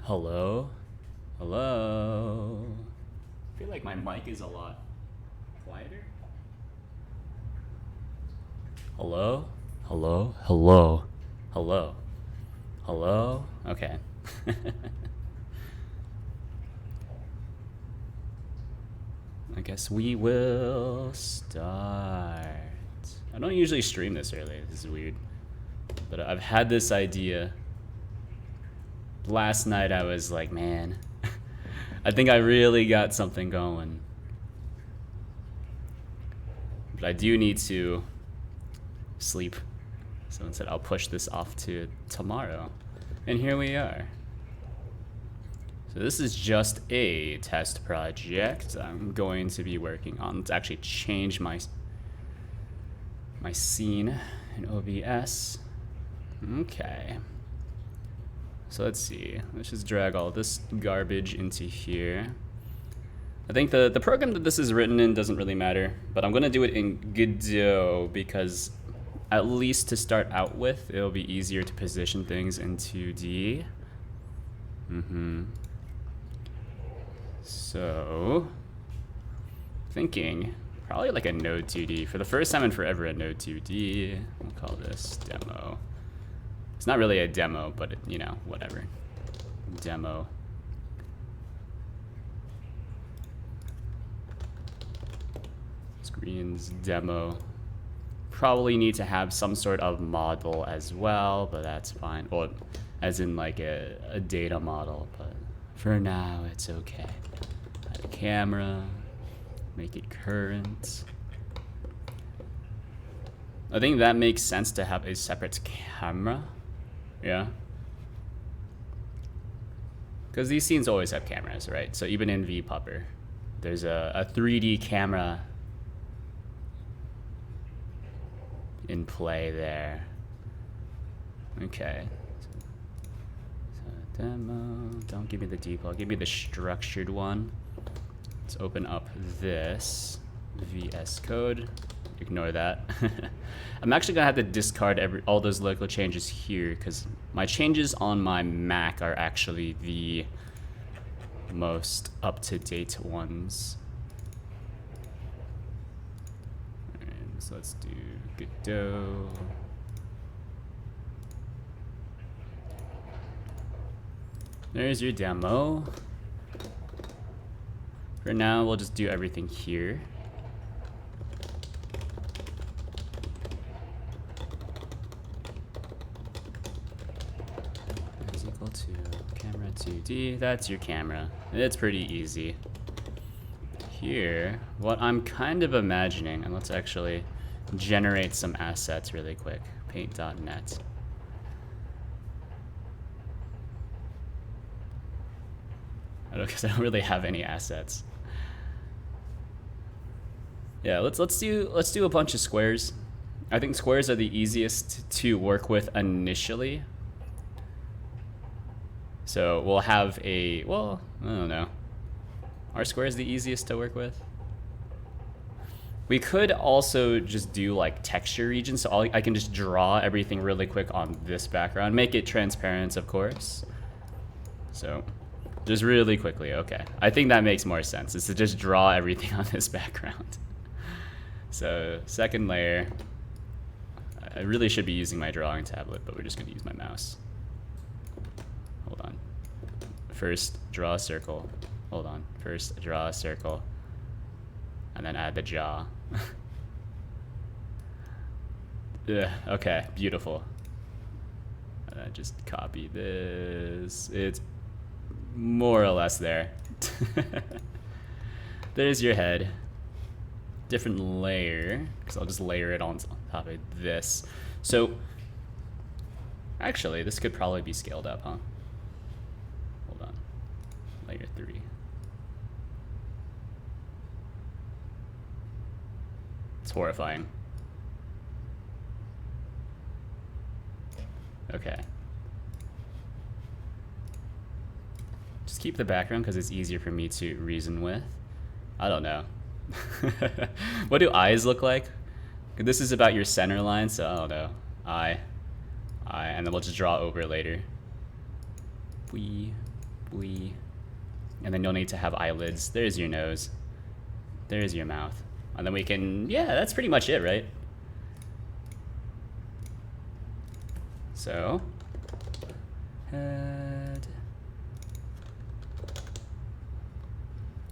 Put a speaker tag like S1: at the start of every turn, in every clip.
S1: Hello? Hello? I feel like my mic is a lot quieter. Hello? Hello? Hello? Hello? Hello? Okay. I guess we will start. I don't usually stream this early. This is weird. But I've had this idea. Last night I was like, man, I think I really got something going. But I do need to sleep. So instead I'll push this off to tomorrow. And here we are. So this is just a test project I'm going to be working on. Let's actually change my scene in OBS. Okay. So let's see. Let's just drag all this garbage into here. I think the program that this is written in doesn't really matter, but I'm gonna do it in Godot because at least to start out with, it'll be easier to position things in 2D. So, thinking probably like a Node 2D. For the first time in forever, a Node 2D. We'll call this demo. It's not really a demo, but you know, whatever. Demo. Screens demo. Probably need to have some sort of model as well, but that's fine. Well, as in like a data model, but for now it's okay. Add a camera, make it current. I think that makes sense to have a separate camera. Yeah. Because these scenes always have cameras, right? So even in Vtuber, there's a 3D camera in play there. Okay. So demo, don't give me the default, give me the structured one. Let's open up this VS Code. Ignore that. I'm actually gonna have to discard all those local changes here because my changes on my Mac are actually the most up-to-date ones. Alright, so let's do Godot. There's your demo. For now, we'll just do everything here. Is equal to camera 2D. That's your camera. It's pretty easy. Here, what I'm kind of imagining, and let's actually generate some assets really quick. Paint.net. Because I don't really have any assets. Yeah, let's do a bunch of squares. I think squares are the easiest to work with initially. So we'll have a, well, I don't know. Are squares the easiest to work with? We could also just do like texture regions, so I can just draw everything really quick on this background. Make it transparent, of course. So, just really quickly, okay. I think that makes more sense, is to just draw everything on this background. So, second layer. I really should be using my drawing tablet, but we're just gonna use my mouse. Hold on. First, draw a circle. Hold on. First, draw a circle. And then add the jaw. Yeah, okay, beautiful. And then just copy this. It's more or less there. There's your head. Different layer, because I'll just layer it on top of this. So, actually, this could probably be scaled up, huh? Hold on. Layer 3. It's horrifying. Okay. Just keep the background because it's easier for me to reason with. I don't know. What do eyes look like? This is about your center line, so I don't know. Eye, and then we'll just draw over later. Wee. And then you'll need to have eyelids. There's your nose. There's your mouth. And then we can, yeah, that's pretty much it, right? So, head.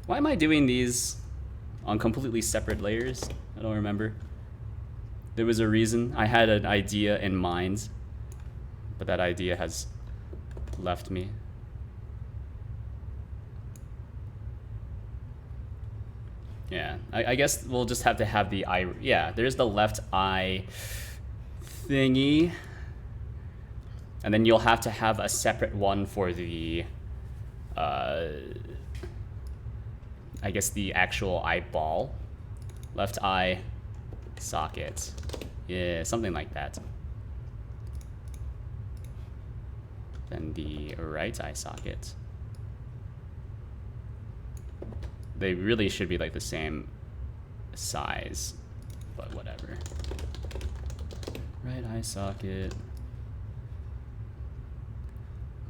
S1: Why am I doing these on completely separate layers? I don't remember. There was a reason. I had an idea in mind, but that idea has left me. Yeah, I guess we'll just have to have the eye. Yeah, there's the left eye thingy. And then you'll have to have a separate one for the, I guess the actual eyeball. Left eye socket. Yeah, something like that. Then the right eye socket. They really should be like the same size, but whatever. Right eye socket.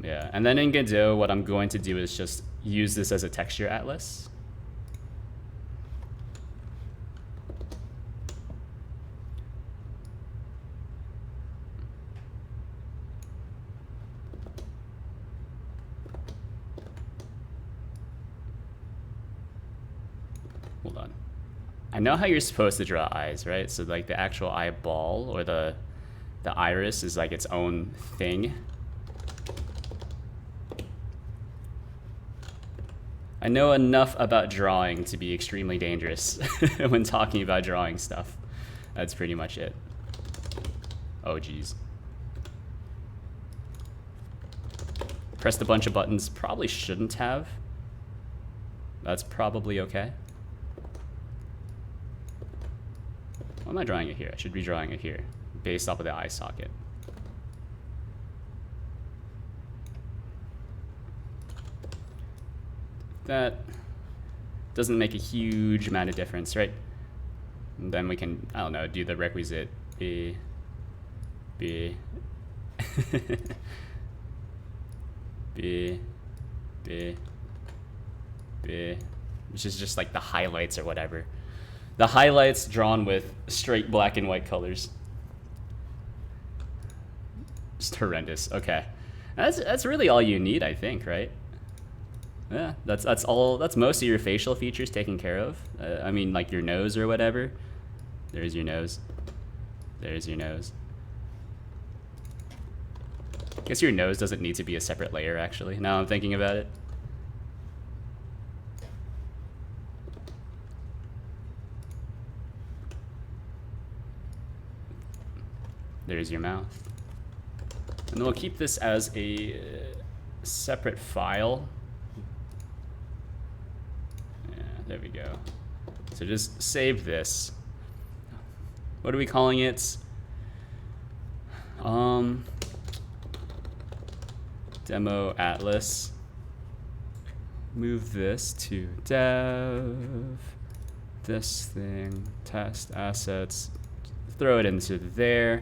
S1: Yeah, and then in Godot, what I'm going to do is just use this as a texture atlas. Hold on. I know how you're supposed to draw eyes, right? So like the actual eyeball or the iris is like its own thing. I know enough about drawing to be extremely dangerous when talking about drawing stuff. That's pretty much it. Oh, geez. Pressed a bunch of buttons. Probably shouldn't have. That's probably okay. Why am I drawing it here? I should be drawing it here, based off of the eye socket. That doesn't make a huge amount of difference, right? And then we can, I don't know, do the requisite B, B, B, B, B, which is just like the highlights or whatever. The highlights drawn with straight black and white colors. Just horrendous. Okay, that's really all you need, I think, right? Yeah, that's all. That's most of your facial features taken care of. I mean, like your nose or whatever. There's your nose. There's your nose. I guess your nose doesn't need to be a separate layer, actually. Now I'm thinking about it. There's your mouth. And then we'll keep this as a separate file. Yeah, there we go. So just save this. What are we calling it? Demo atlas. Move this to dev. This thing, test assets. Throw it into there.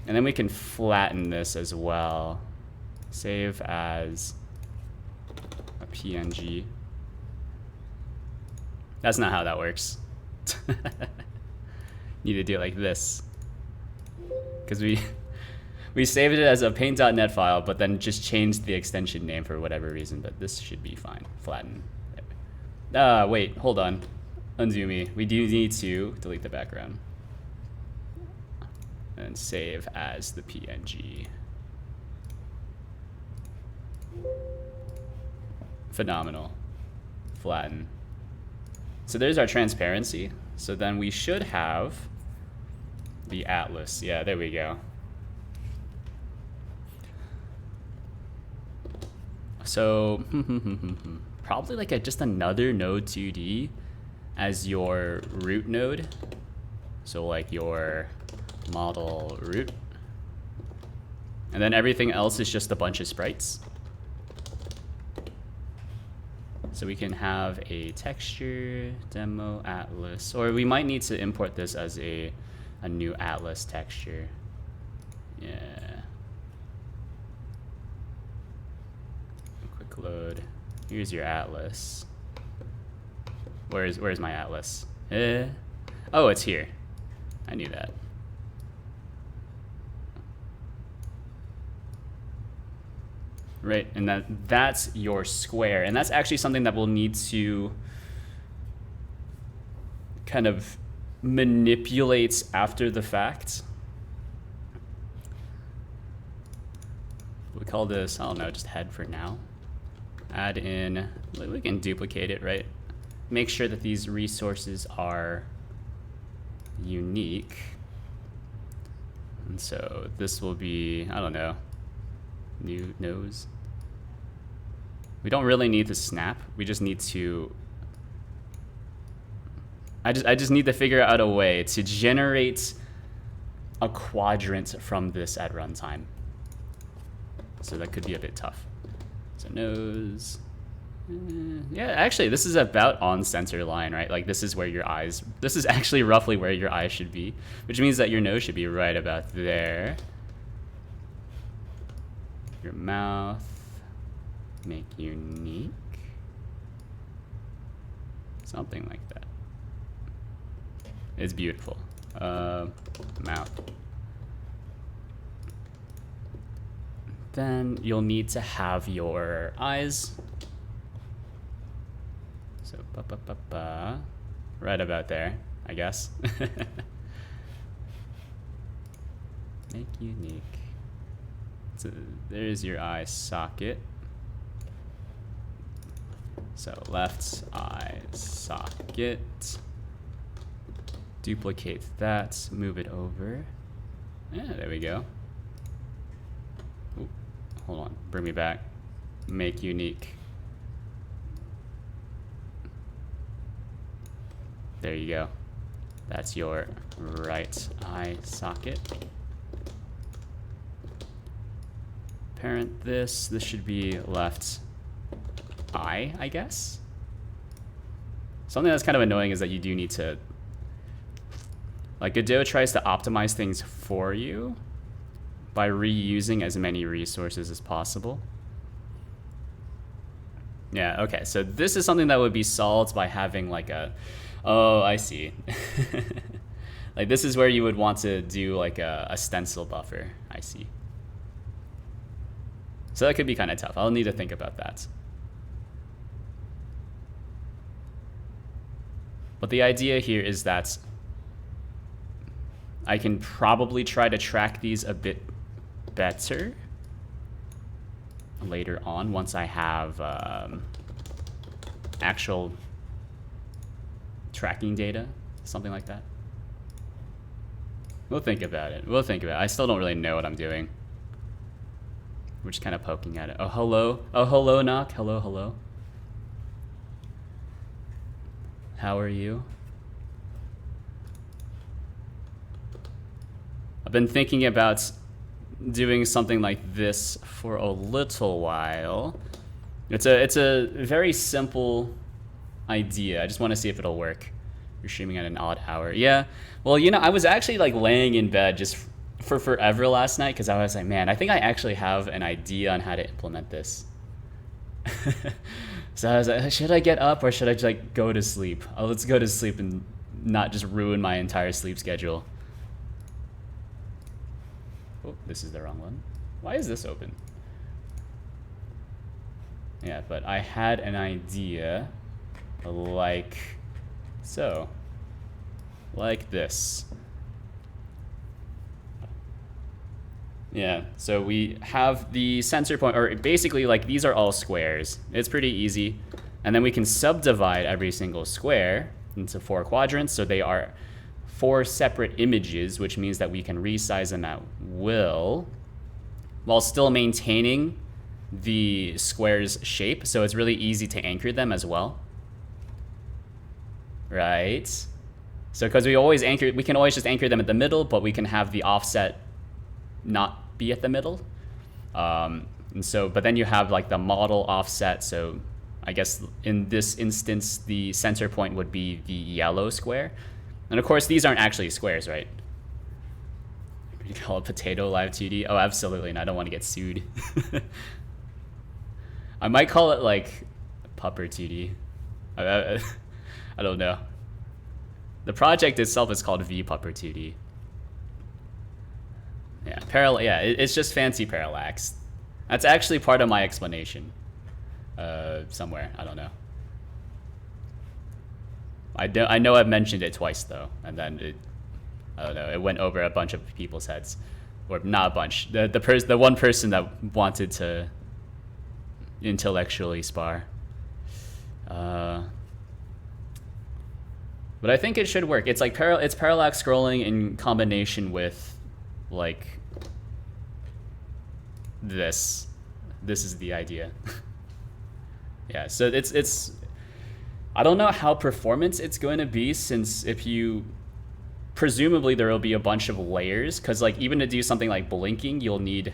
S1: And then we can flatten this as well. Save as a PNG. That's not how that works. Need to do it like this. Because we saved it as a paint.net file, but then just changed the extension name for whatever reason. But this should be fine. Flatten. Wait, hold on. Undo me. We do need to delete the background. And save as the PNG. Phenomenal. Flatten. So there's our transparency. So then we should have the atlas. Yeah, there we go. So probably like just another node 2D as your root node. So like your model root. And then everything else is just a bunch of sprites. So we can have a texture demo atlas, or we might need to import this as a new atlas texture. Yeah. Quick load. Here's your atlas. Where's my atlas? Oh, it's here. I knew that. Right, and that's your square, and that's actually something that we'll need to kind of manipulate after the fact. We call this, I don't know, just head for now. Add in, we can duplicate it, right? Make sure that these resources are unique. And so this will be, I don't know, new nose. We don't really need to snap. We just need to, I just need to figure out a way to generate a quadrant from this at runtime. So that could be a bit tough. So nose. Yeah, actually, this is about on center line, right? Like this is where your eyes, this is actually roughly where your eyes should be, which means that your nose should be right about there. Your mouth, make unique. Something like that. It's beautiful. Mouth. Then you'll need to have your eyes. So, right about there, I guess. Make unique. So there's your eye socket. So left eye socket. Duplicate that, move it over. Yeah, there we go. Ooh, hold on, bring me back. Make unique. There you go. That's your right eye socket. Parent this. This should be left eye, I guess. Something that's kind of annoying is that you do need to, like, Godot tries to optimize things for you by reusing as many resources as possible. Yeah, okay, so this is something that would be solved by having like a, oh, I see. Like this is where you would want to do like a stencil buffer, I see. So that could be kind of tough. I'll need to think about that. But the idea here is that I can probably try to track these a bit better later on once I have actual tracking data, something like that. We'll think about it. We'll think about it. I still don't really know what I'm doing. We're just kind of poking at it. Oh, hello. Oh, hello, Knock. Hello, hello. How are you? I've been thinking about doing something like this for a little while. It's a very simple idea. I just want to see if it'll work. You're streaming at an odd hour. Yeah. Well, you know, I was actually like laying in bed just for forever last night because I was like, man, I think I actually have an idea on how to implement this. So I was like, should I get up or should I just like go to sleep? Oh, let's go to sleep and not just ruin my entire sleep schedule. Oh, this is the wrong one. Why is this open? Yeah, but I had an idea like so. Like this. Yeah, so we have the center point, or basically like these are all squares. It's pretty easy. And then we can subdivide every single square into 4 quadrants. So they are 4 separate images, which means that we can resize them at will while still maintaining the square's shape. So it's really easy to anchor them as well. Right? So because we can always just anchor them at the middle, but we can have the offset not be at the middle. And so, but then you have like the model offset. So I guess in this instance, the center point would be the yellow square. And of course, these aren't actually squares, right? You call it potato live 2D? Oh, absolutely. And I don't want to get sued. I might call it like Pupper 2D. I don't know. The project itself is called Vpupper 2D. Yeah, it's just fancy parallax. That's actually part of my explanation. Somewhere, I don't know. I know I've mentioned it twice though, and then I don't know, it went over a bunch of people's heads, or not a bunch. The one person that wanted to intellectually spar. But I think it should work. It's like it's parallax scrolling in combination with like this. This is the idea. Yeah, so it's I don't know how performance it's going to be, since if you presumably there will be a bunch of layers, because like even to do something like blinking, you'll need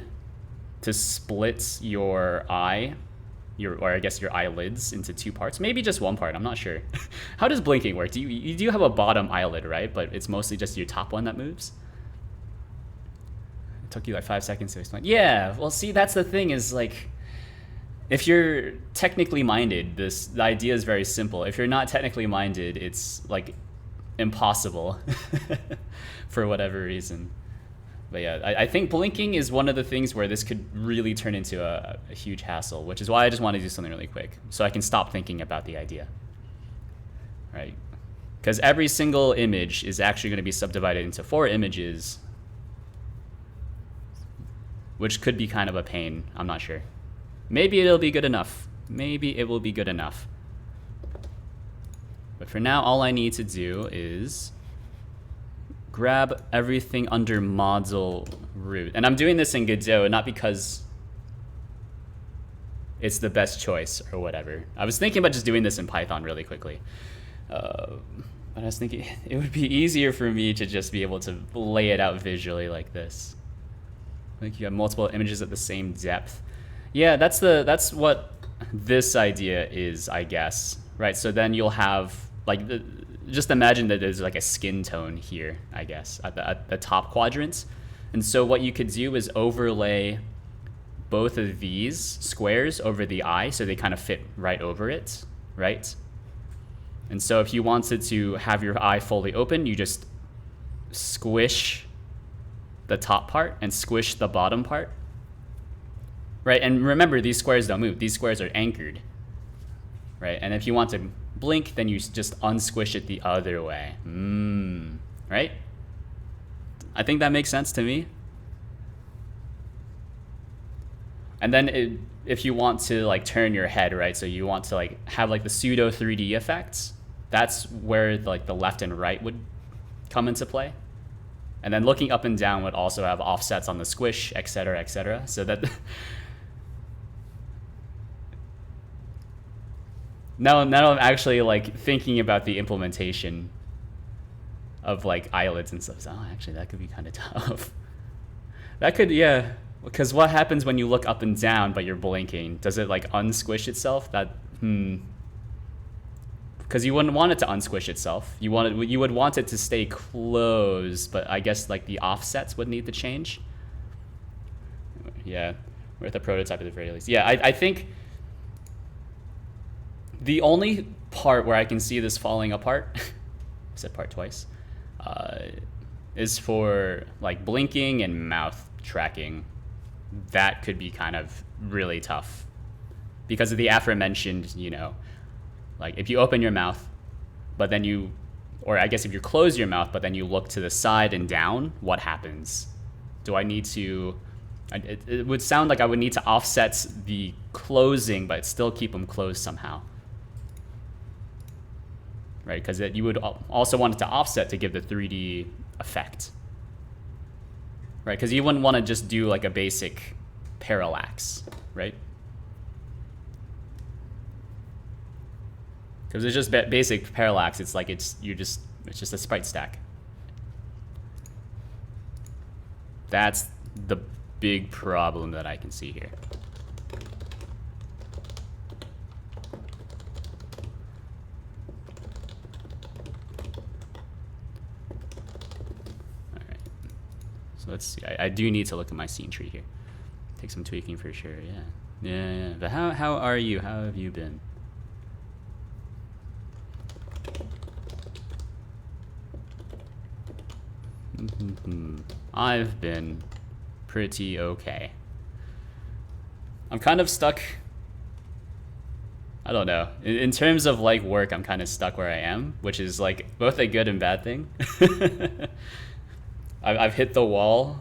S1: to split your eye, or I guess your eyelids into two parts, maybe just one part. I'm not sure. How does blinking work? You do have a bottom eyelid, right? But it's mostly just your top one that moves. It took you like 5 seconds to explain. Yeah, well, see, that's the thing is like, if you're technically minded, the idea is very simple. If you're not technically minded, it's like impossible for whatever reason. But yeah, I think blinking is one of the things where this could really turn into a huge hassle, which is why I just want to do something really quick so I can stop thinking about the idea, right? Because every single image is actually going to be subdivided into 4 images, which could be kind of a pain. I'm not sure. Maybe it'll be good enough. Maybe it will be good enough. But for now, all I need to do is grab everything under module root. And I'm doing this in Godot, not because it's the best choice or whatever. I was thinking about just doing this in Python really quickly. But I was thinking it would be easier for me to just be able to lay it out visually like this. Like you have multiple images at the same depth. Yeah, that's what this idea is, I guess. Right, so then you'll have like just imagine that there's like a skin tone here, I guess, at the top quadrants. And so what you could do is overlay both of these squares over the eye so they kind of fit right over it, right? And so if you wanted to have your eye fully open, you just squish the top part and squish the bottom part, right? And remember, these squares don't move. These squares are anchored, right? And if you want to blink, then you just unsquish it the other way, right? I think that makes sense to me. And then if you want to like turn your head, right? So you want to like have like the pseudo 3D effects. That's where like the left and right would come into play. And then looking up and down would also have offsets on the squish, et cetera, so that now I'm actually like thinking about the implementation of like eyelids and stuff. So, actually, that could be kind of tough. That could, yeah, because what happens when you look up and down but you're blinking? Does it like unsquish itself? Because you wouldn't want it to unsquish itself. You would want it to stay closed, but I guess like the offsets would need to change. Yeah, we're at the prototype at the very least. Yeah, I think the only part where I can see this falling apart, I said part twice, is for like blinking and mouth tracking. That could be kind of really tough because of the aforementioned, like if you open your mouth, but then or I guess if you close your mouth, but then you look to the side and down, what happens? Do I need to, it would sound like I would need to offset the closing, but still keep them closed somehow. Right, because you would also want it to offset to give the 3D effect. Right, because you wouldn't want to just do like a basic parallax, right? Because it's just basic parallax. It's like it's just a sprite stack. That's the big problem that I can see here. All right. So let's see. I do need to look at my scene tree here. Take some tweaking for sure. Yeah. Yeah. But how are you? How have you been? I've been pretty okay. I'm kind of stuck. I don't know. In terms of like work, I'm kind of stuck where I am, which is like both a good and bad thing. I've hit the wall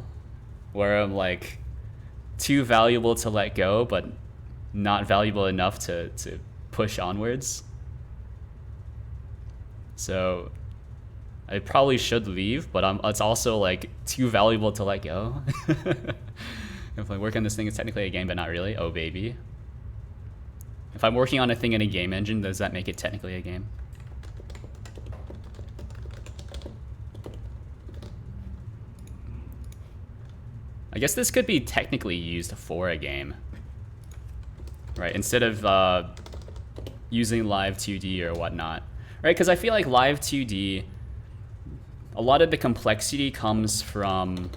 S1: where I'm like too valuable to let go, but not valuable enough to push onwards. So I probably should leave, but it's also like too valuable to let go. If I work on this thing, it's technically a game, but not really. Oh, baby. If I'm working on a thing in a game engine, does that make it technically a game? I guess this could be technically used for a game. Right, instead of using Live 2D or whatnot. Right, because I feel like Live 2D, a lot of the complexity comes from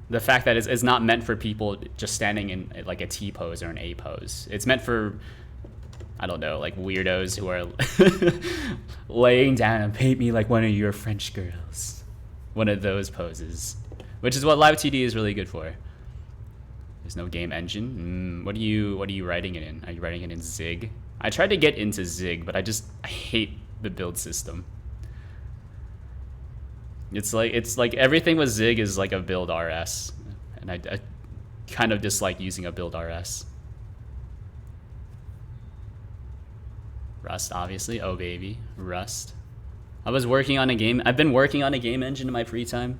S1: the fact that it's not meant for people just standing in like a T pose or an A pose. It's meant for, I don't know, like weirdos who are laying down and paint me like one of your French girls. One of those poses, which is what Live 2D is really good for. There's no game engine. What are you writing it in? Are you writing it in Zig? I tried to get into Zig, but I hate the build system. It's like everything with Zig is like a build RS, and I kind of dislike using a build RS. Rust, obviously. Oh baby, Rust. I've been working on a game engine in my free time.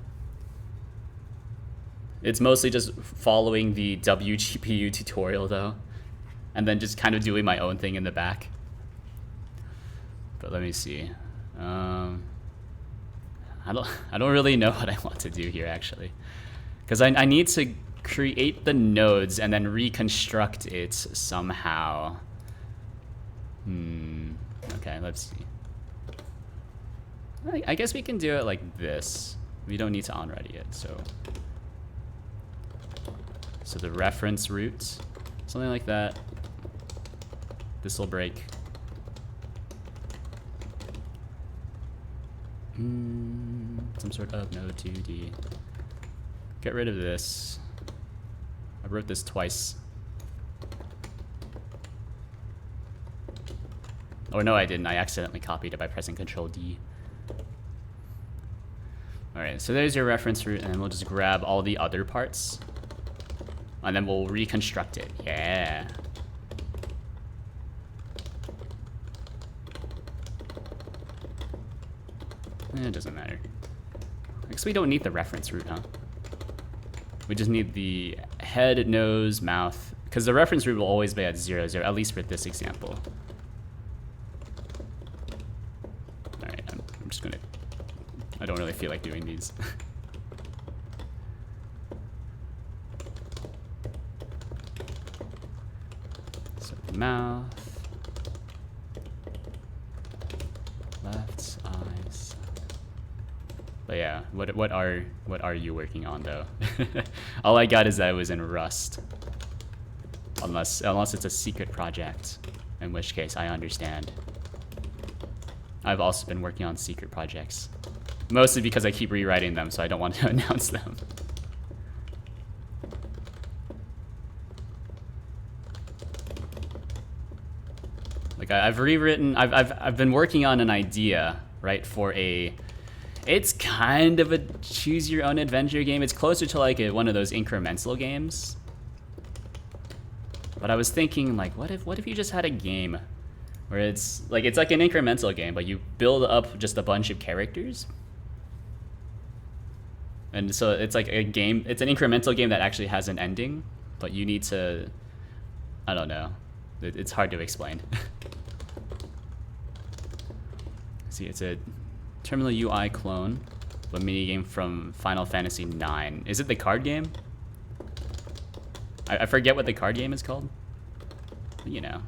S1: It's mostly just following the WGPU tutorial though, and then just kind of doing my own thing in the back. But let me see. I don't really know what I want to do here actually, because I need to create the nodes and then reconstruct it somehow. Okay, let's see. I guess we can do it like this. We don't need to onReady it, so the reference root, something like that. This will break. Some sort of node 2D. Get rid of this. I wrote this twice. Or no, I didn't. I accidentally copied it by pressing Control D. Alright, so there's your reference root, and then we'll just grab all the other parts. And then we'll reconstruct it. Yeah. It doesn't matter. I guess we don't need the reference root, huh? We just need the head, nose, mouth, because the reference root will always be at 0, 0, at least for this example. Alright, I'm just gonna... I don't really feel like doing these. So mouth, left eyes. But yeah, what are you working on though? All I got is that it was in Rust. Unless it's a secret project, in which case I understand. I've also been working on secret projects, mostly because I keep rewriting them, so I don't want to announce them. Like I've been working on an idea, right, for a. It's kind of a choose your own adventure game. It's closer to like one of those incremental games. But I was thinking like, what if you just had a game where it's like an incremental game, but you build up just a bunch of characters. And so it's like a game, it's an incremental game that actually has an ending, but you need to, I don't know. It's hard to explain. See, it's a Terminal UI clone of a minigame from Final Fantasy IX. Is it the card game? I forget what the card game is called. But, you know.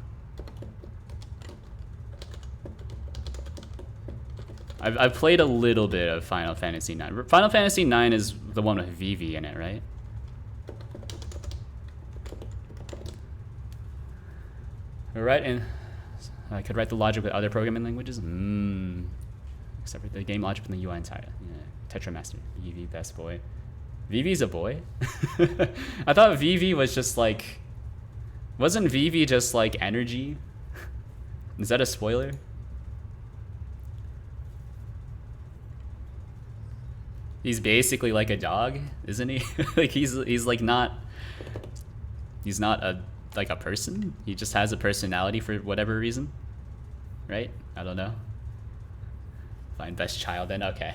S1: I've played a little bit of Final Fantasy IX. Final Fantasy IX is the one with Vivi in it, right? Right, and I could write the logic with other programming languages. Except for the game logic in the UI entire. Yeah. Tetramaster. VV best boy. VV's a boy? I thought VV was just like... Wasn't VV just like energy? Is that a spoiler? He's basically like a dog, isn't he? Like he's like not... He's not a like a person. He just has a personality for whatever reason. Right? I don't know. Fine, best child then, okay.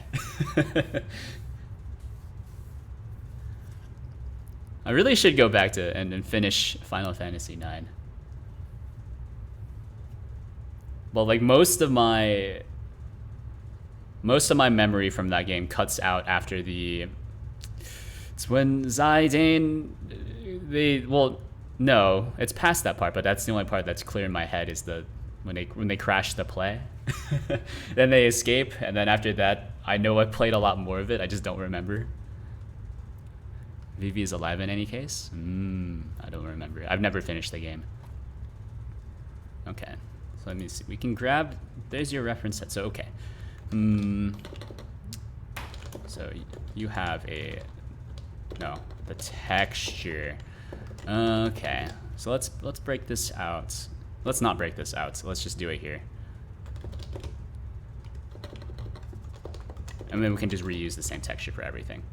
S1: I really should go back to and finish Final Fantasy IX. Well, like most of my memory from that game cuts out after the... It's when Zidane... Well, no, it's past that part, but that's the only part that's clear in my head is the... When they crash the play. Then they escape, and then after that, I know I played a lot more of it, I just don't remember. Vivi is alive in any case? I don't remember. I've never finished the game. Okay, so let me see. We can grab... There's your reference set, so okay. So you have a... No, the texture. Okay, so let's break this out. Let's not break this out, so let's just do it here. And then we can just reuse the same texture for everything.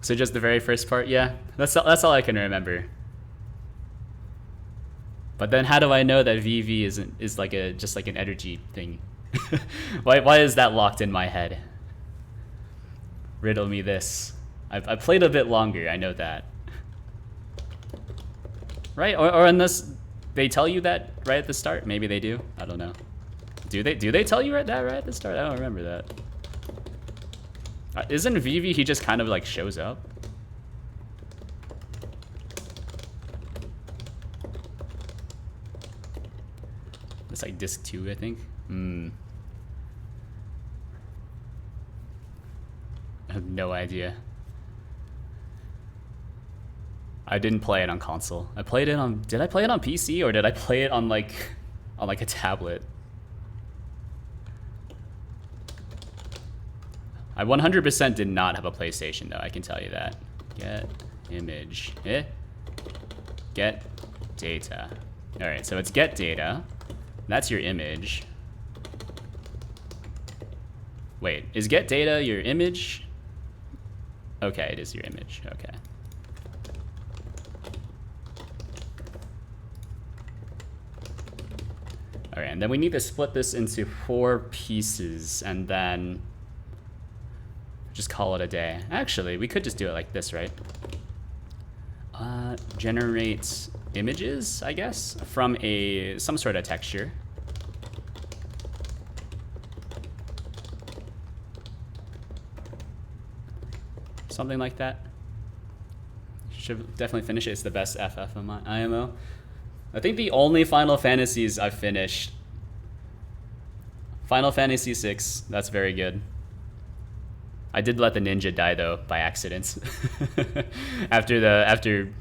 S1: So just the very first part, yeah, that's all I can remember. But then how do I know that VV is like just like an energy thing? Why is that locked in my head? Riddle me this. I've played a bit longer, I know that. Right? Or unless they tell you that right at the start? Maybe they do. I don't know. Do they tell you that right at the start? I don't remember that. Isn't Vivi, he just kind of like shows up? It's like disc 2, I think. I have no idea. I didn't play it on console. I played it on... Did I play it on PC or did I play it on like a tablet? I 100% did not have a PlayStation though, I can tell you that. Get image. Get data. Alright, so it's get data. That's your image. Wait, is get data your image? Okay, it is your image. Okay. Alright, and then we need to split this into 4 pieces and then just call it a day. Actually, we could just do it like this, right? Generate images, I guess, from some sort of texture. Something like that. Should definitely finish it. It's the best FF of my IMO. I think the only Final Fantasies I've finished. Final Fantasy VI, that's very good. I did let the ninja die though by accident. after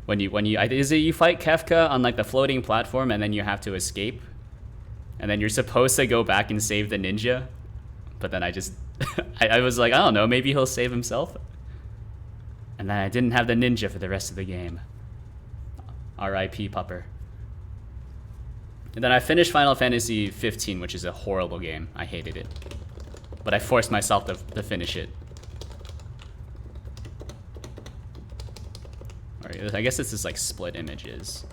S1: when you fight Kefka on like the floating platform and then you have to escape, and then you're supposed to go back and save the ninja, but then I just I was like, I don't know, maybe he'll save himself, and then I didn't have the ninja for the rest of the game. R.I.P. Pupper. And then I finished Final Fantasy 15, which is a horrible game. I hated it. But I forced myself to finish it. Alright, I guess this is like split images.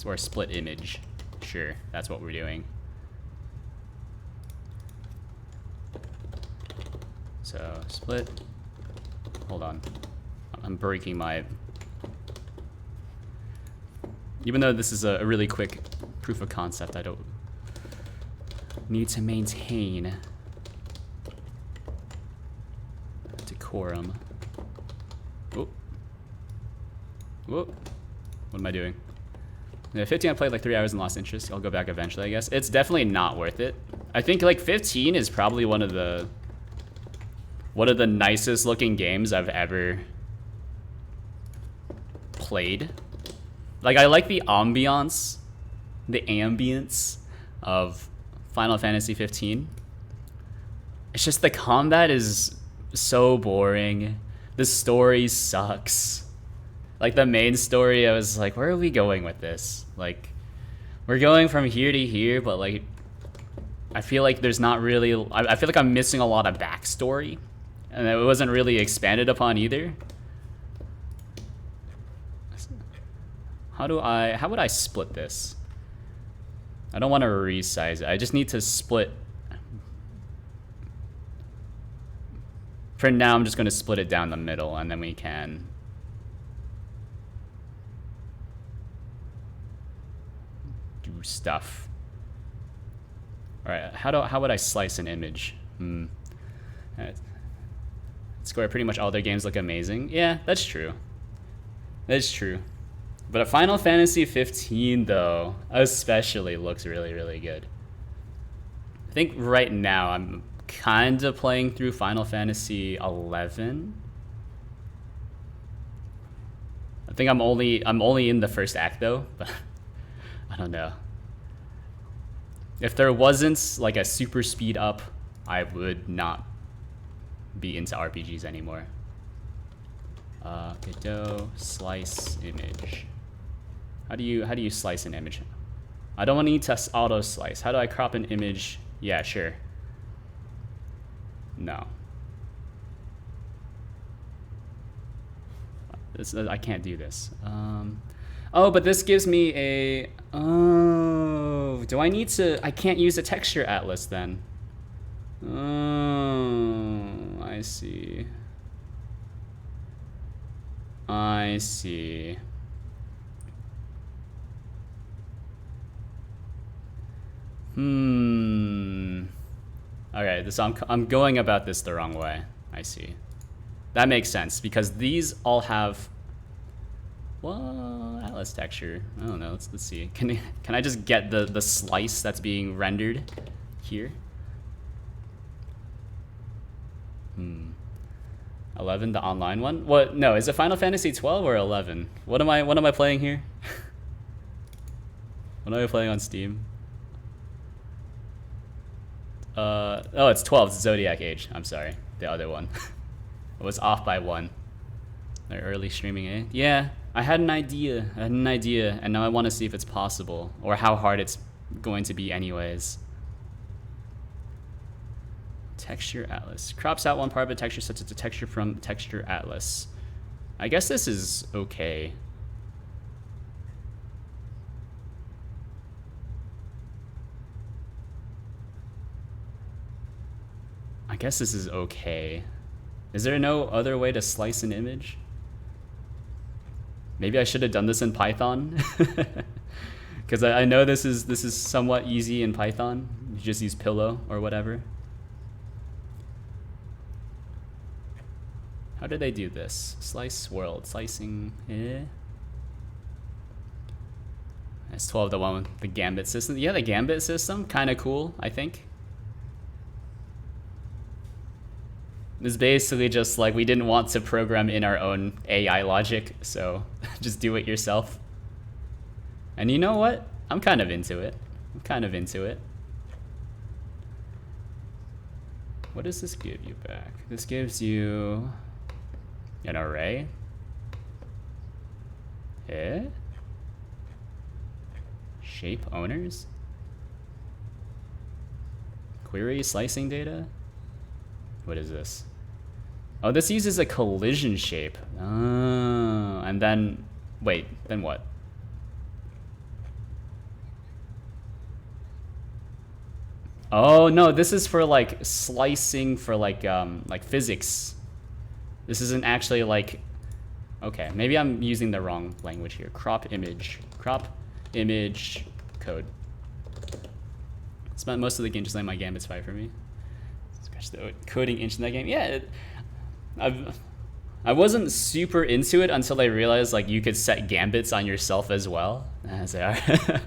S1: Or split image. Sure, that's what we're doing. So, split. Hold on. I'm breaking my... Even though this is a really quick proof of concept, I don't need to maintain decorum. Oh. Whoa. What am I doing? Yeah, 15 I played like 3 hours and lost interest. I'll go back eventually, I guess. It's definitely not worth it. I think like 15 is probably one of the nicest looking games I've ever played. Like, I like the ambiance of Final Fantasy 15. It's just the combat is so boring. The story sucks. Like, the main story, I was like, where are we going with this? Like, we're going from here to here, but like, I feel like there's not really, I feel like I'm missing a lot of backstory, and it wasn't really expanded upon either. How would I split this? I don't want to resize it. I just need to split. For now, I'm just going to split it down the middle, and then we can do stuff. All right, how would I slice an image? Square, pretty much all their games look amazing. Yeah, that's true. That's true. But a Final Fantasy 15, though, especially looks really, really good. I think right now I'm kind of playing through Final Fantasy 11. I think I'm only in the first act though, but I don't know. If there wasn't like a super speed up, I would not be into RPGs anymore. Godot slice image. How do you slice an image? I don't want to need to auto slice. How do I crop an image? Yeah, sure. No. I can't do this. Oh, but this gives me a. Oh, do I need to? I can't use a texture atlas then. Oh, I see. I see. Okay, I'm going about this the wrong way. I see. That makes sense because these all have. Well, atlas texture. I don't know. Let's see. Can I just get the slice that's being rendered here? 11, the online one. What? No, is it Final Fantasy 12 or 11? What am I playing here? What am I playing on Steam? Oh, it's 12. It's Zodiac Age. I'm sorry. The other one. I was off by one. They're early streaming, eh? Yeah, I had an idea. And now I want to see if it's possible or how hard it's going to be anyways. Texture atlas. Crops out one part of a texture such as a texture from texture atlas. I guess this is okay. I guess this is okay. Is there no other way to slice an image? Maybe I should have done this in Python. Because I know this is somewhat easy in Python. You just use pillow or whatever. How did they do this? Slice world, slicing, That's 12, the one with the gambit system. Yeah, the gambit system, kind of cool, I think. It's basically just like we didn't want to program in our own AI logic, so just do it yourself. And you know what? I'm kind of into it. What does this give you back? This gives you an array. Shape owners? Query slicing data? What is this? Oh, this uses a collision shape. Oh, and then, wait, then what? Oh no, this is for like slicing for like physics. This isn't actually like, okay, maybe I'm using the wrong language here. Crop image code. Spent most of the game just letting my gambits fight for me. Scratch the coding inch in that game. Yeah, I wasn't super into it until I realized like you could set gambits on yourself as well. And I was like, alright.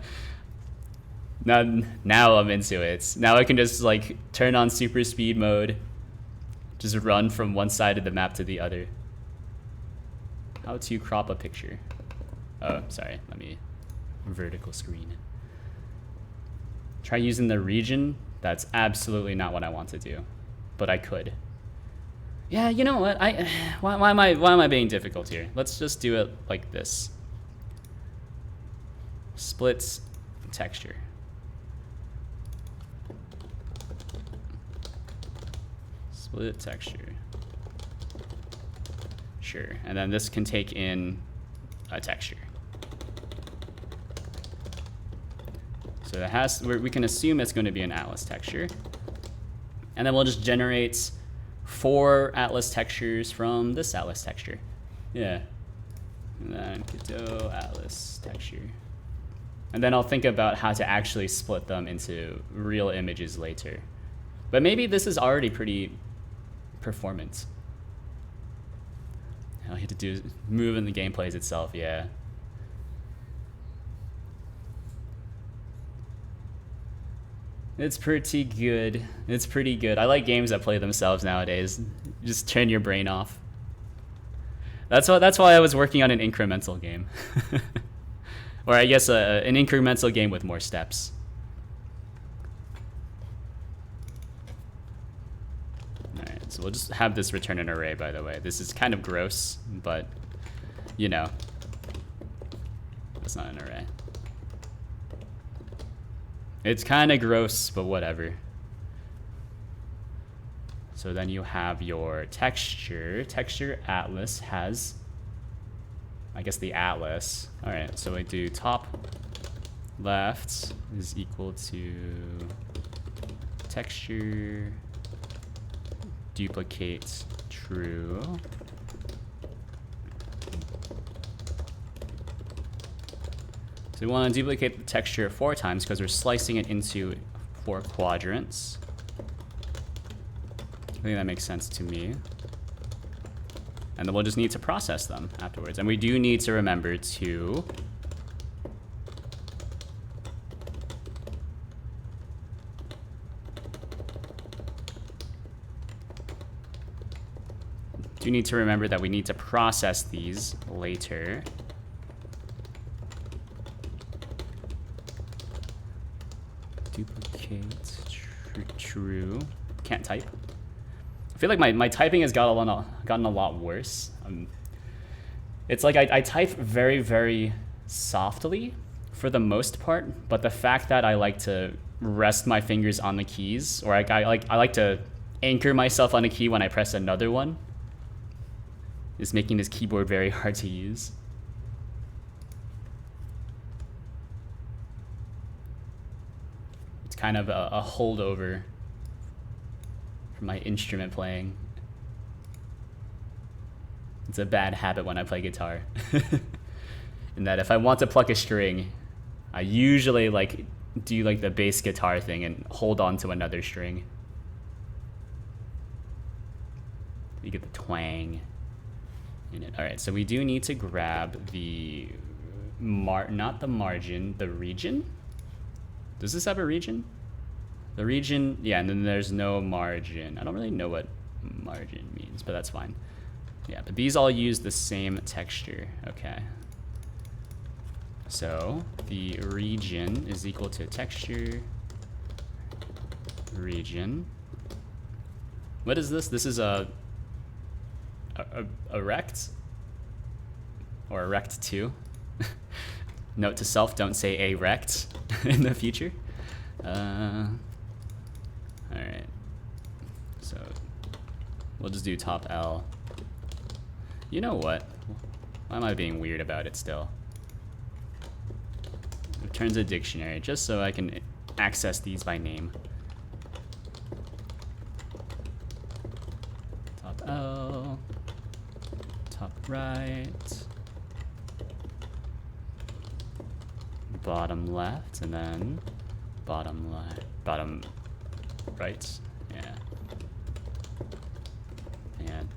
S1: Now I'm into it. Now I can just like turn on super speed mode, just run from one side of the map to the other. How to crop a picture. Oh, sorry. Let me vertical screen. Try using the region. That's absolutely not what I want to do, but I could. Yeah, you know what? Why am I being difficult here? Let's just do it like this. Split texture. Split texture. Sure, and then this can take in a texture. So it has, we can assume it's going to be an atlas texture. And then we'll just generate 4 atlas textures from this atlas texture. Yeah. And then Godot atlas texture. And then I'll think about how to actually split them into real images later. But maybe this is already pretty performant. All you have to do is move in the gameplays itself, yeah. It's pretty good. It's pretty good. I like games that play themselves nowadays. Just turn your brain off. That's why I was working on an incremental game. Or I guess an incremental game with more steps. Alright, so we'll just have this return an array, by the way. This is kind of gross, but, you know. It's not an array. It's kind of gross, but whatever. So then you have your texture. Texture atlas has, I guess, the atlas. All right, so we do top left is equal to texture duplicate true. So we want to duplicate the texture 4 times because we're slicing it into 4 quadrants. I think that makes sense to me. And then we'll just need to process them afterwards. And we do need to remember to that we need to process these later. Duplicate true. Can't type. I feel like my typing has gotten a lot worse. It's like I type very, very softly for the most part, but the fact that I like to rest my fingers on the keys, or I like to anchor myself on a key when I press another one, is making this keyboard very hard to use. It's kind of a holdover from my instrument playing. It's a bad habit when I play guitar. In that if I want to pluck a string, I usually like do like the bass guitar thing and hold on to another string. You get the twang in it. All right, so we do need to grab the not the margin, the region. Does this have a region? The region, yeah, and then there's no margin. I don't really know what margin means, but that's fine. Yeah, but these all use the same texture. Okay. So the region is equal to texture region. What is this? This is a rect? Or a rect 2. Note to self, don't say a rect in the future. Alright. So we'll just do top L. You know what? Why am I being weird about it still? Returns a dictionary, just so I can access these by name. Top L. Top right. Bottom left, and then bottom left, bottom right, yeah. And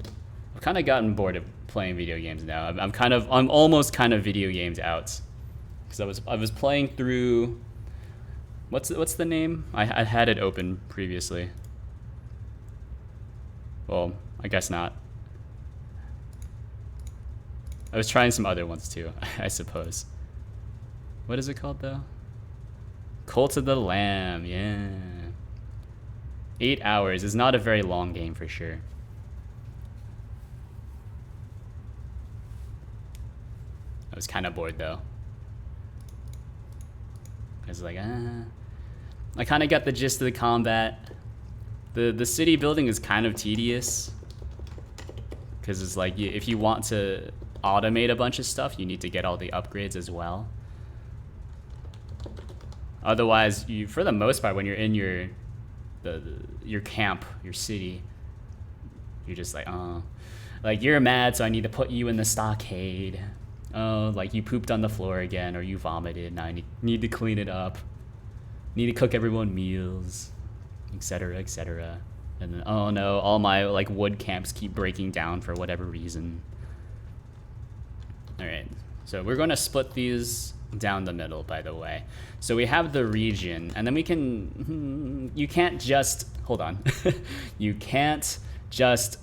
S1: I've kind of gotten bored of playing video games now. I'm almost kind of video games out, because I was playing through. What's the name? I had it open previously. Well, I guess not. I was trying some other ones too, I suppose. What is it called though? Cult of the Lamb, yeah. 8 hours is not a very long game for sure. I was kind of bored though. I was like, I kind of got the gist of the combat. The city building is kind of tedious, because it's like if you want to automate a bunch of stuff, you need to get all the upgrades as well. Otherwise, for the most part, when you're in your camp, your city, you're just like, oh, like you're mad, so I need to put you in the stockade. Oh, like you pooped on the floor again, or you vomited. Now I need to clean it up. Need to cook everyone meals, etc., etc. And then, oh no, all my like wood camps keep breaking down for whatever reason. All right, so we're going to split these down the middle, by the way. So we have the region, and then we can, you can't just, hold on. You can't just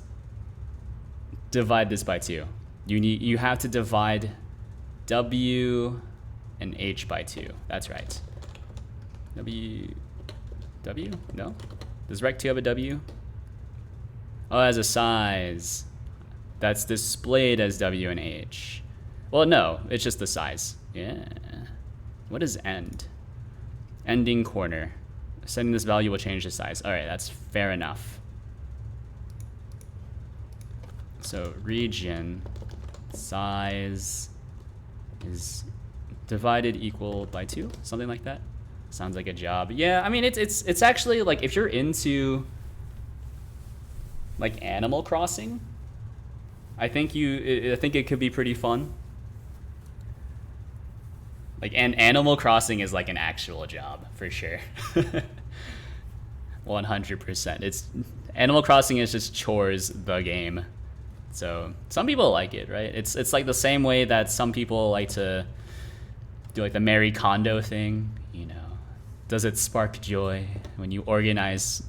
S1: divide this by 2. You have to divide W and H by 2. That's right. W, no? Does Rect 2 have a W? Oh, it has a size. That's displayed as W and H. Well, no, it's just the size. Yeah. What is end? Ending corner. Setting this value will change the size. All right, that's fair enough. So region size is divided equal by 2, something like that. Sounds like a job. Yeah, I mean it's actually like if you're into like Animal Crossing, I think it could be pretty fun. Like, and Animal Crossing is like an actual job for sure. 100%. It's Animal Crossing is just chores the game. So some people like it, right? It's like the same way that some people like to do like the Marie Kondo thing, you know. Does it spark joy when you organize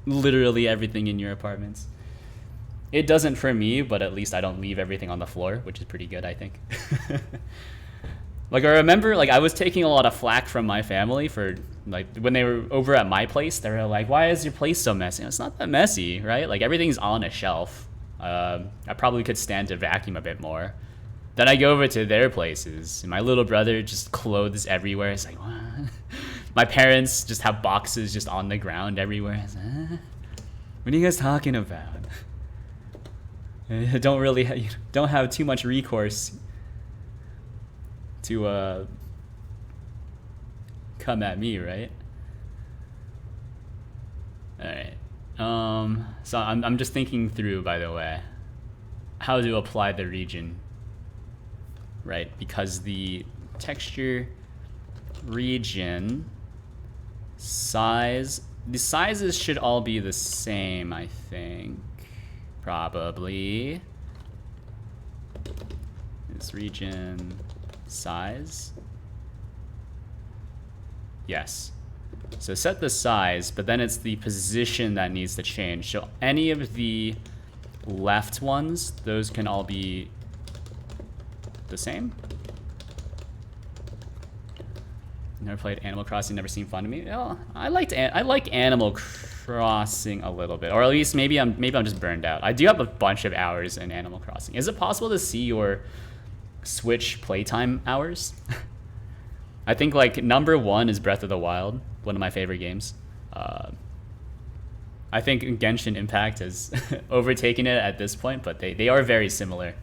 S1: literally everything in your apartments? It doesn't for me, but at least I don't leave everything on the floor, which is pretty good, I think. Like, I remember, like, I was taking a lot of flack from my family for, like, when they were over at my place, they were like, why is your place so messy? It's not that messy, right? Like, everything's on a shelf. I probably could stand to vacuum a bit more. Then I go over to their places, and my little brother just clothes everywhere. It's like, what? My parents just have boxes just on the ground everywhere. It's like, what are you guys talking about? Don't have too much recourse to come at me, right? All right. So I'm just thinking through, by the way, how to apply the region, right? Because the texture, region, size, the sizes should all be the same, I think. Probably. This region size. Yes. So set the size, but then it's the position that needs to change. So any of the left ones, those can all be the same. Never played Animal Crossing, never seemed fun to me. Well, I like Animal Crossing a little bit, or at least maybe I'm just burned out. I do have a bunch of hours in Animal Crossing. Is it possible to see your Switch playtime hours? I think like number 1 is Breath of the Wild, one of my favorite games. I think Genshin Impact has overtaken it at this point, but they are very similar.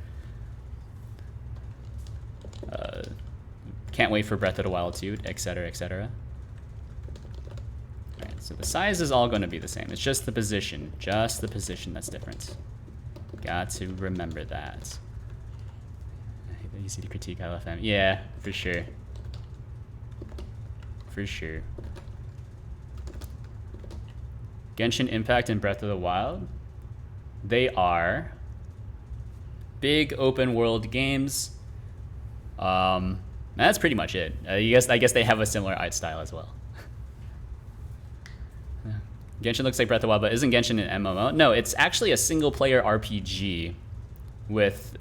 S1: Can't wait for Breath of the Wild 2, etc., etc. All right, so the size is all going to be the same. It's just the position that's different. Got to remember that. Easy to critique LFM. Yeah, for sure. For sure. Genshin Impact and Breath of the Wild, they are big open world games. That's pretty much it. I guess they have a similar art style as well. Genshin looks like Breath of the Wild, but isn't Genshin an MMO? No, it's actually a single-player RPG with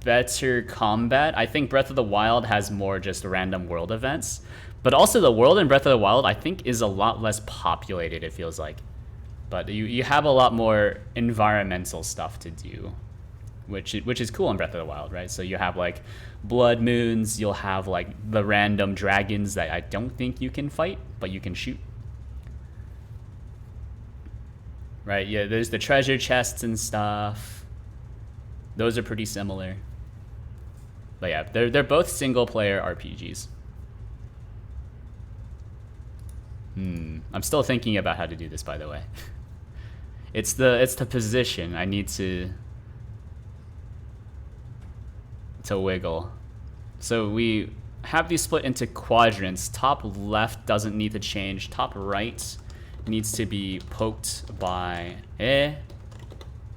S1: better combat. I think Breath of the Wild has more just random world events, but also the world in Breath of the Wild I think is a lot less populated, it feels like. But you have a lot more environmental stuff to do, which is cool in Breath of the Wild, right? So you have like blood moons, you'll have like the random dragons that I don't think you can fight, but you can shoot. Right, yeah, there's the treasure chests and stuff. Those are pretty similar. But yeah, they're both single player RPGs. I'm still thinking about how to do this, by the way. It's the position I need to wiggle. So we have these split into quadrants. Top left doesn't need to change. Top right needs to be poked by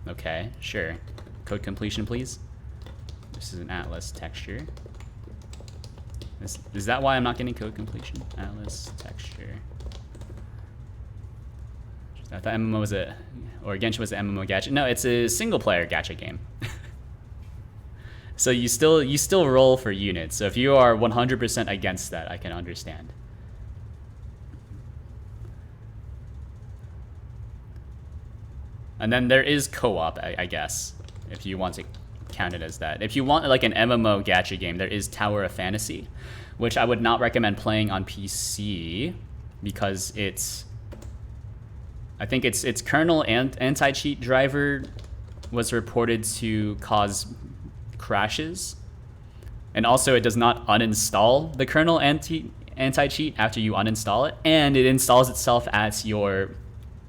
S1: okay, sure. Code completion, please. This is an atlas texture. Is that why I'm not getting code completion? Atlas texture. I thought MMO was or Genshin was an MMO gacha. No, it's a single player gacha game. So you still roll for units. So if you are 100% against that, I can understand. And then there is co-op, I guess, if you want to count it as that. If you want like an MMO gacha game, there is Tower of Fantasy, which I would not recommend playing on PC because I think its kernel and anti-cheat driver was reported to cause crashes. And also it does not uninstall the kernel anti-cheat after you uninstall it, and it installs itself as your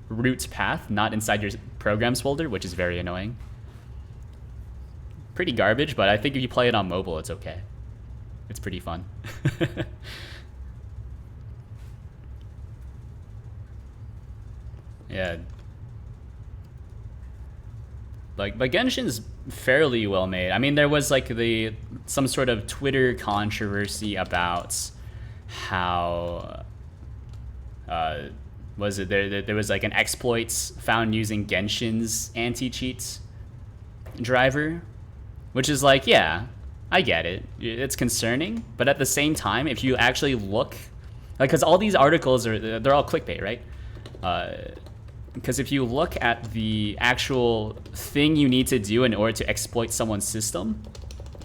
S1: root path, not inside your programs folder, which is very annoying. Pretty garbage, but I think if you play it on mobile, it's okay. It's pretty fun. Yeah. But Genshin's fairly well made. I mean, there was like some sort of Twitter controversy about how was it there was like an exploits found using Genshin's anti-cheat driver, which is like, yeah, I get it. It's concerning, but at the same time, if you actually look, like, because all these articles they're all clickbait, right? Because if you look at the actual thing you need to do in order to exploit someone's system,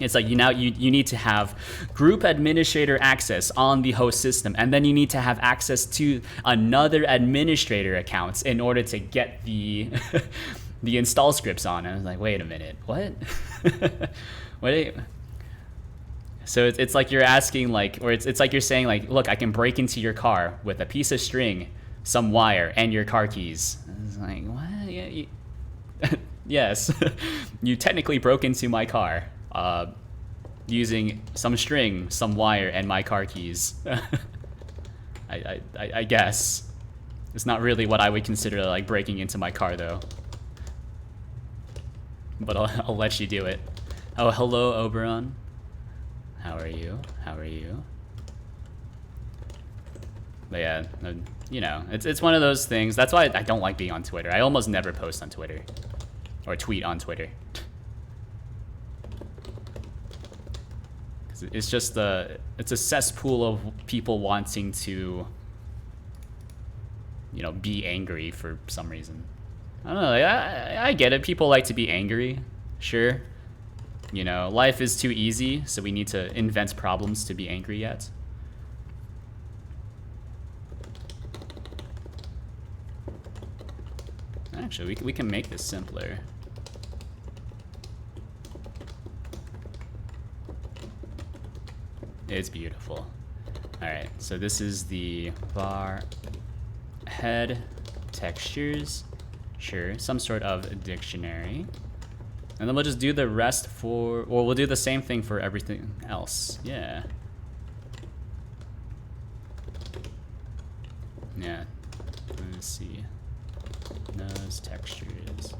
S1: it's like you need to have group administrator access on the host system, and then you need to have access to another administrator accounts in order to get the the install scripts on. And I was like, wait a minute, what? What? So it's like you're asking, like, or it's like you're saying, like, look, I can break into your car with a piece of string, some wire, and your car keys. It's like, what? Yeah, yes, you technically broke into my car using some string, some wire, and my car keys. I guess it's not really what I would consider like breaking into my car, though. But I'll let you do it. Oh, hello, Oberon. How are you? How are you? But yeah, you know, it's one of those things. That's why I don't like being on Twitter. I almost never post on Twitter or tweet on Twitter. It's just it's a cesspool of people wanting to, you know, be angry for some reason. I don't know. Like, I get it. People like to be angry. Sure. You know, life is too easy, so we need to invent problems to be angry at. Actually, we can make this simpler. It's beautiful. All right, so this is the var head textures. Sure, some sort of dictionary. And then we'll just do the rest for, or we'll do the same thing for everything else. Yeah. Yeah, let's see. Nose textures.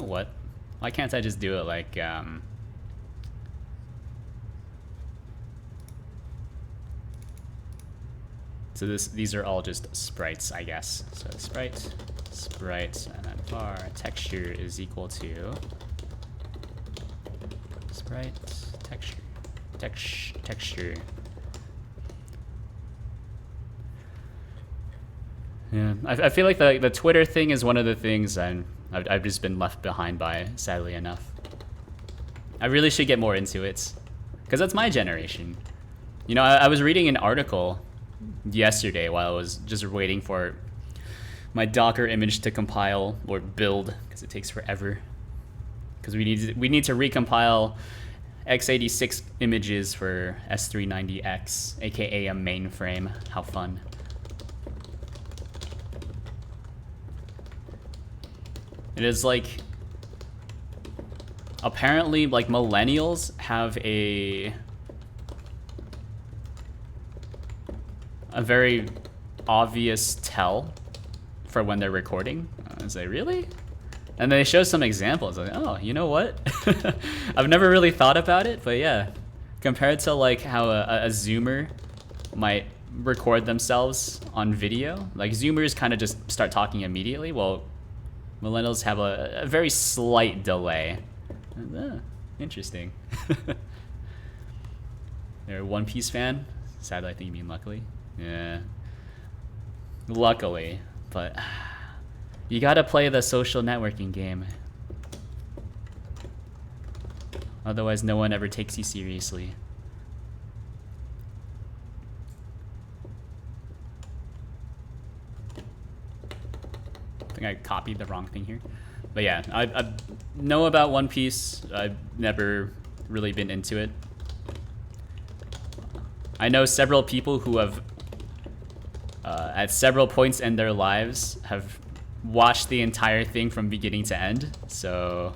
S1: what? Why can't I just do it like, so these are all just sprites, I guess. So sprite, and then var texture is equal to sprite, texture. Yeah, I feel like the Twitter thing is one of the things I've just been left behind by, sadly enough. I really should get more into it, because that's my generation. You know, I was reading an article yesterday while I was just waiting for my Docker image to compile or build, because it takes forever. Because we need to recompile x86 images for S390X, aka a mainframe. How fun! It is like, apparently, like, millennials have a very obvious tell for when they're recording. I was like, really? And they show some examples. Like, oh, you know what? I've never really thought about it, but yeah. Compared to like how a Zoomer might record themselves on video, like Zoomers kind of just start talking immediately. Well, millennials have a very slight delay. Interesting. You're a One Piece fan? Sadly, I think you mean luckily. Yeah. Luckily, but you gotta play the social networking game. Otherwise, no one ever takes you seriously. I think I copied the wrong thing here. But yeah, I know about One Piece. I've never really been into it. I know several people who have, at several points in their lives, have watched the entire thing from beginning to end. So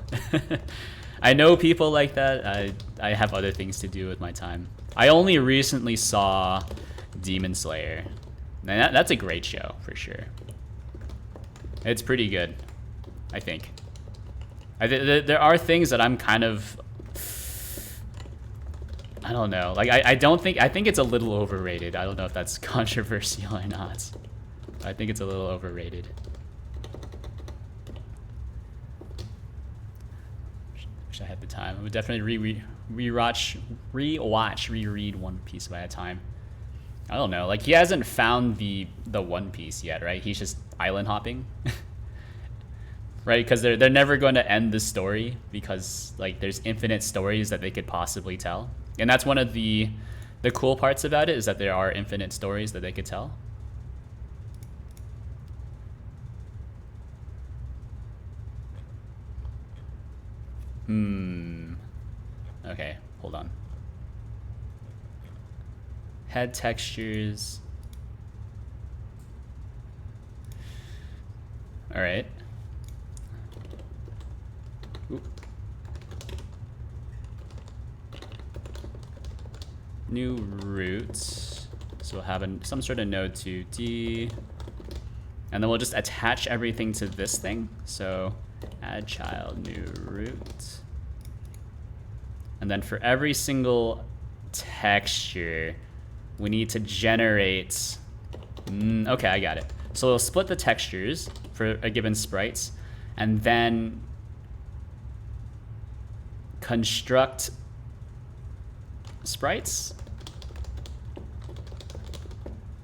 S1: I know people like that. I have other things to do with my time. I only recently saw Demon Slayer. And that's a great show, for sure. It's pretty good, I think. There are things that I'm kind of, I don't know. Like, I think it's a little overrated. I don't know if that's controversial or not. I think it's a little overrated. Wish I had the time. I would definitely reread One Piece if I had time. I don't know. Like, he hasn't found the One Piece yet, right? He's just island hopping. Right? Because they're never going to end the story, because like there's infinite stories that they could possibly tell. And that's one of the cool parts about it, is that there are infinite stories that they could tell. Okay, hold on. Head textures. All right. Oop. New root. So we'll have some sort of node to D. And then we'll just attach everything to this thing. So add child new root. And then for every single texture, we need to generate, okay, I got it. So we'll split the textures for a given sprites, and then construct sprites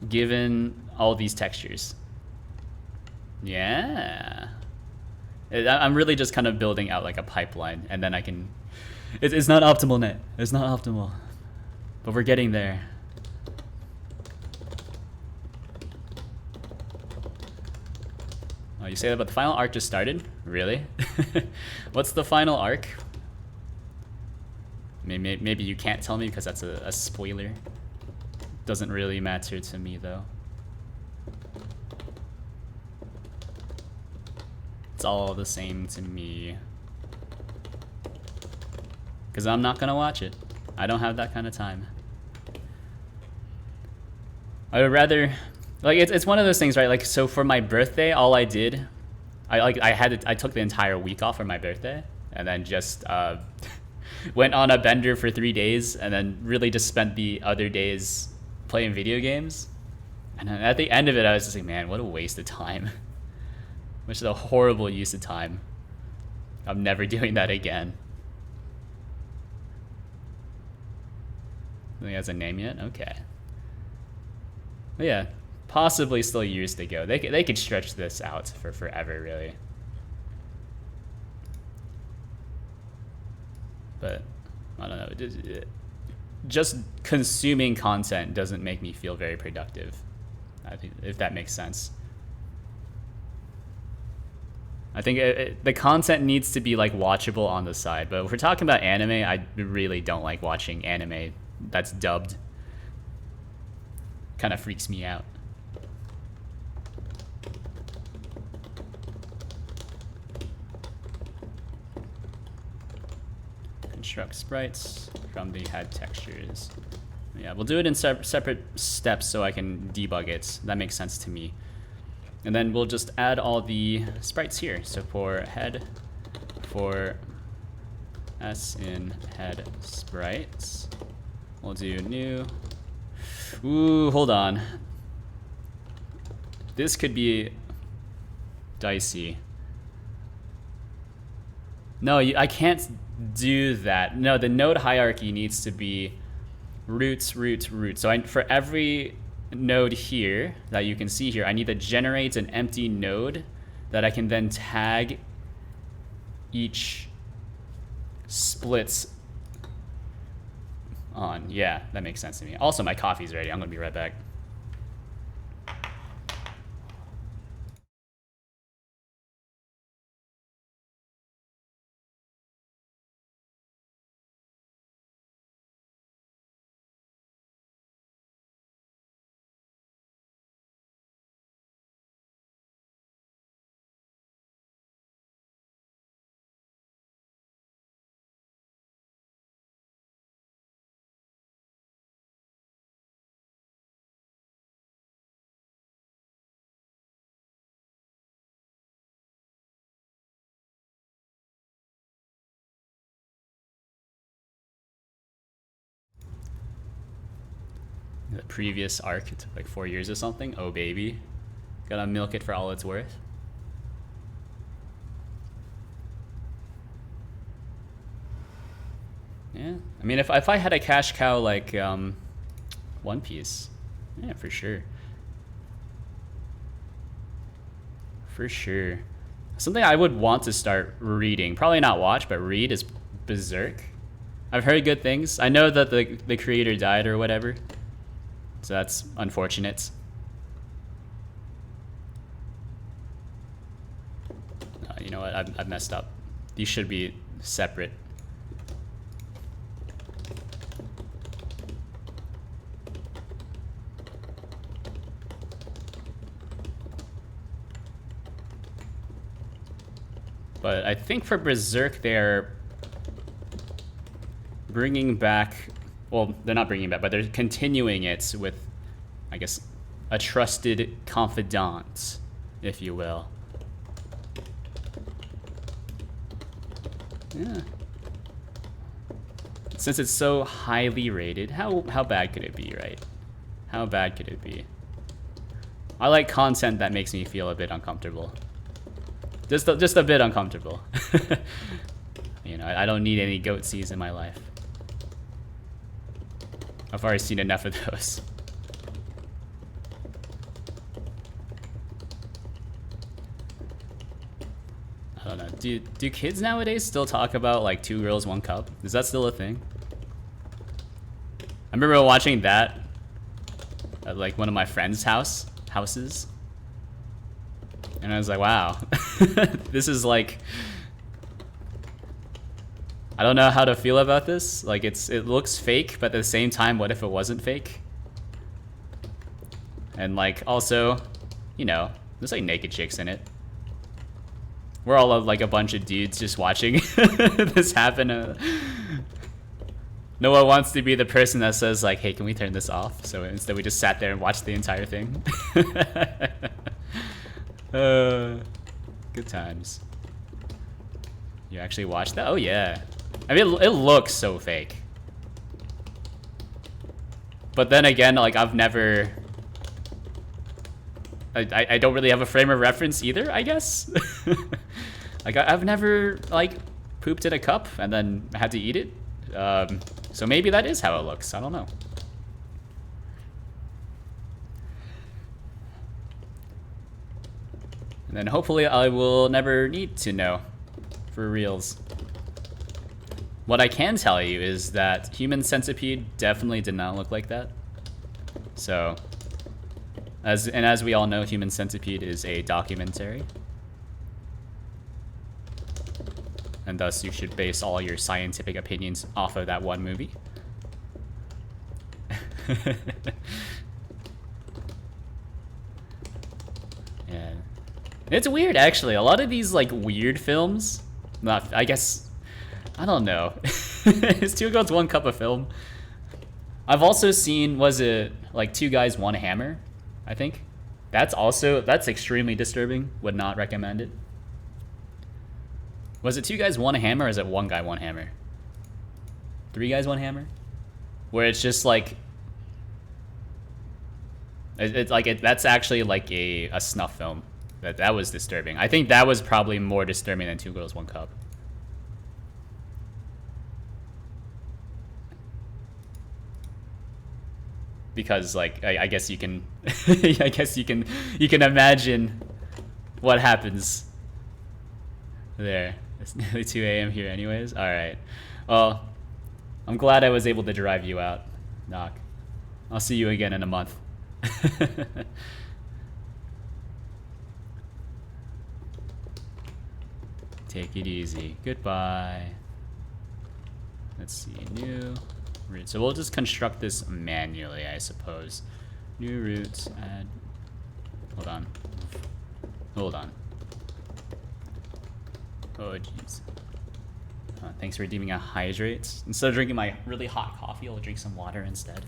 S1: given all these textures. Yeah. I'm really just kind of building out like a pipeline, and then I can, it's not optimal net. It's not optimal, but we're getting there. Oh, you say that, but the final arc just started? Really? What's the final arc? Maybe you can't tell me because that's a spoiler. Doesn't really matter to me though. It's all the same to me. Because I'm not gonna watch it. I don't have that kind of time. I would rather, like, it's one of those things, right? Like, so for my birthday, all I did I took the entire week off for my birthday, and then just went on a bender for 3 days, and then really just spent the other days playing video games. And then at the end of it, I was just like, man, what a waste of time. Which is a horrible use of time. I'm never doing that again. I think it has a name yet? Okay. But yeah, possibly still years to go. They could stretch this out for forever, really. But I don't know. Just consuming content doesn't make me feel very productive. I think, if that makes sense. I think the content needs to be like watchable on the side. But if we're talking about anime, I really don't like watching anime that's dubbed. Kind of freaks me out. Construct sprites from the head textures. Yeah, we'll do it in separate steps so I can debug it. That makes sense to me. And then we'll just add all the sprites here. So for head, for S in head sprites, we'll do new. Ooh, hold on. This could be dicey. No, I can't do that. No, the node hierarchy needs to be roots, roots, roots. So for every node here that you can see here, I need to generate an empty node that I can then tag each splits on. Yeah, that makes sense to me. Also, my coffee's ready. I'm gonna be right back. The previous arc, it took like 4 years or something. Oh baby, gotta milk it for all it's worth. Yeah, I mean, if I had a cash cow like One Piece, yeah, for sure. For sure. Something I would want to start reading, probably not watch, but read, is Berserk. I've heard good things. I know that the creator died or whatever, so that's unfortunate. You know what? I've messed up. These should be separate. But I think for Berserk, they're bringing back, well, they're not bringing back, but they're continuing it with, I guess, a trusted confidant, if you will. Yeah. Since it's so highly rated, how bad could it be, right? How bad could it be? I like content that makes me feel a bit uncomfortable. Just a bit uncomfortable. You know, I don't need any goatsies in my life. I've already seen enough of those. I don't know. Do kids nowadays still talk about like 2 girls, 1 cup? Is that still a thing? I remember watching that at like one of my friends' houses. And I was like, wow, this is like, I don't know how to feel about this. Like it looks fake, but at the same time, what if it wasn't fake? And like also, you know, there's like naked chicks in it. We're all like a bunch of dudes just watching this happen. No one wants to be the person that says like, hey, can we turn this off? So instead we just sat there and watched the entire thing. Good times. You actually watched that? Oh yeah. I mean, it looks so fake. But then again, like I've never... I don't really have a frame of reference either, I guess. Like I've never like pooped in a cup and then had to eat it. So maybe that is how it looks. I don't know. And then hopefully I will never need to know for reals. What I can tell you is that Human Centipede definitely did not look like that. So, as we all know, Human Centipede is a documentary. And thus you should base all your scientific opinions off of that one movie. Yeah. It's weird, actually. A lot of these, like, weird films, I guess, I don't know. Is Two Girls, One Cup of film? I've also seen, was it, like, Two Guys, One Hammer, I think? That's extremely disturbing. Would not recommend it. Was it Two Guys, One Hammer, or is it One Guy, One Hammer? Three Guys, One Hammer? Where it's just, like... That's actually, like, a snuff film. That was disturbing. I think that was probably more disturbing than Two Girls, One Cup. Because, like, I guess you can... I guess you can imagine what happens there. It's nearly 2 a.m. here anyways. Alright. Well, I'm glad I was able to drive you out, Doc. I'll see you again in a month. Take it easy. Goodbye. Let's see. New route. So we'll just construct this manually, I suppose. New routes. Add. Hold on. Hold on. Oh, jeez. Thanks for redeeming a hydrate. Instead of drinking my really hot coffee, I'll drink some water instead.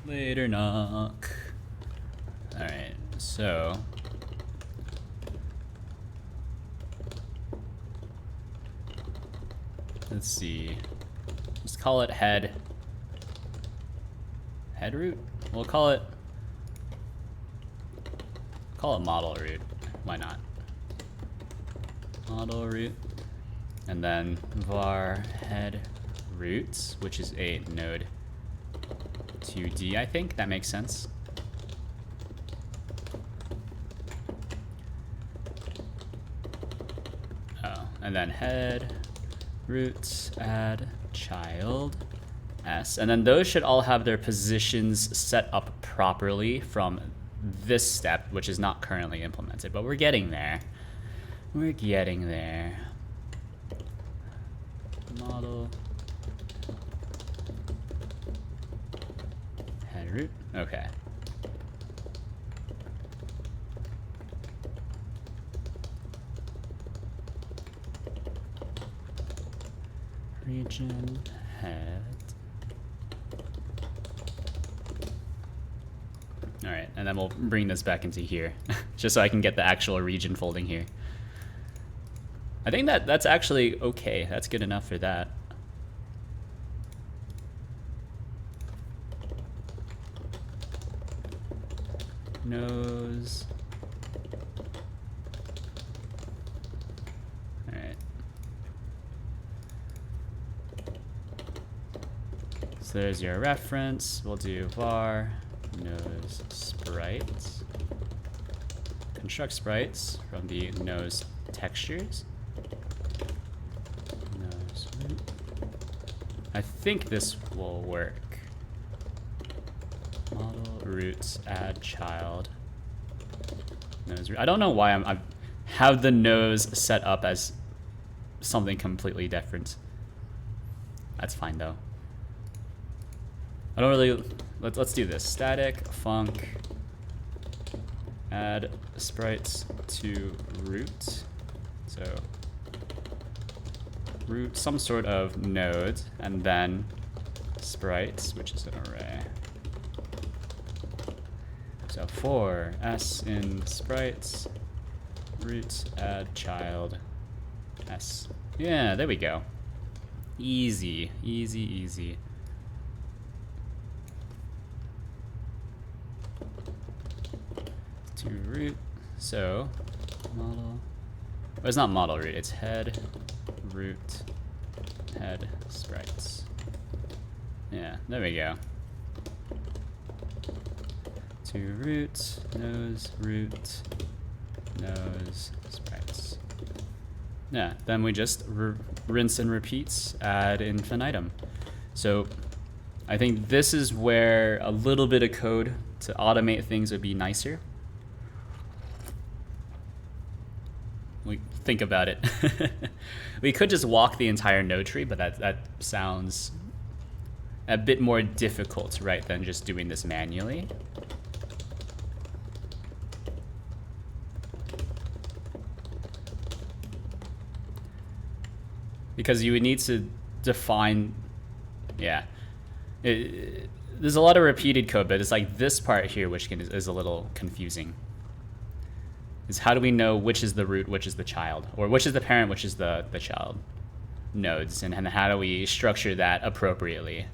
S1: Later, knock. Alright, so... let's see. Let's call it head. Head route? We'll call it model route. Why not? Model route. And then var head routes, which is a node 2D, I think. That makes sense. Oh, and then head routes add child s, and then those should all have their positions set up properly from this step, which is not currently implemented, but we're getting there. We're getting there. Model head route. Okay. Region head. All right, and then we'll bring this back into here, just so I can get the actual region folding here. I think that's actually okay. That's good enough for that. Nose. All right. So there's your reference. We'll do var nose sprites. Construct sprites from the nose textures. Nose root. I think this will work. Model roots add child. Nose root. I don't know why I have the nose set up as something completely different. That's fine though. I don't really. Let's do this. Static func add sprites to root. So root some sort of node, and then sprites, which is an array. So for s in sprites, root add child s. Yeah, there we go. Easy, easy, easy. To root, so model, well, it's not model root, it's head, root, head, sprites. Yeah, there we go. To root, nose, sprites. Yeah, then we just rinse and repeat ad infinitum. So I think this is where a little bit of code to automate things would be nicer. We think about it. We could just walk the entire node tree, but that sounds a bit more difficult, right, than just doing this manually. Because you would need to define, yeah. There's a lot of repeated code, but it's like this part here which is a little confusing. Is how do we know which is the root, which is the child, or which is the parent, which is the child nodes, and how do we structure that appropriately?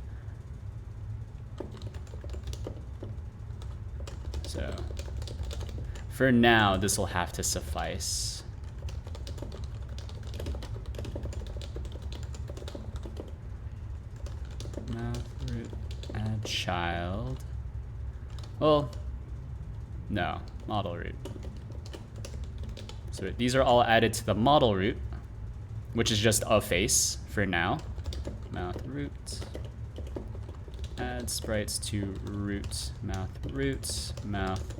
S1: So for now, this will have to suffice. Math root add child. Well, no, model root. So these are all added to the model root, which is just a face for now. Mouth root, add sprites to root, mouth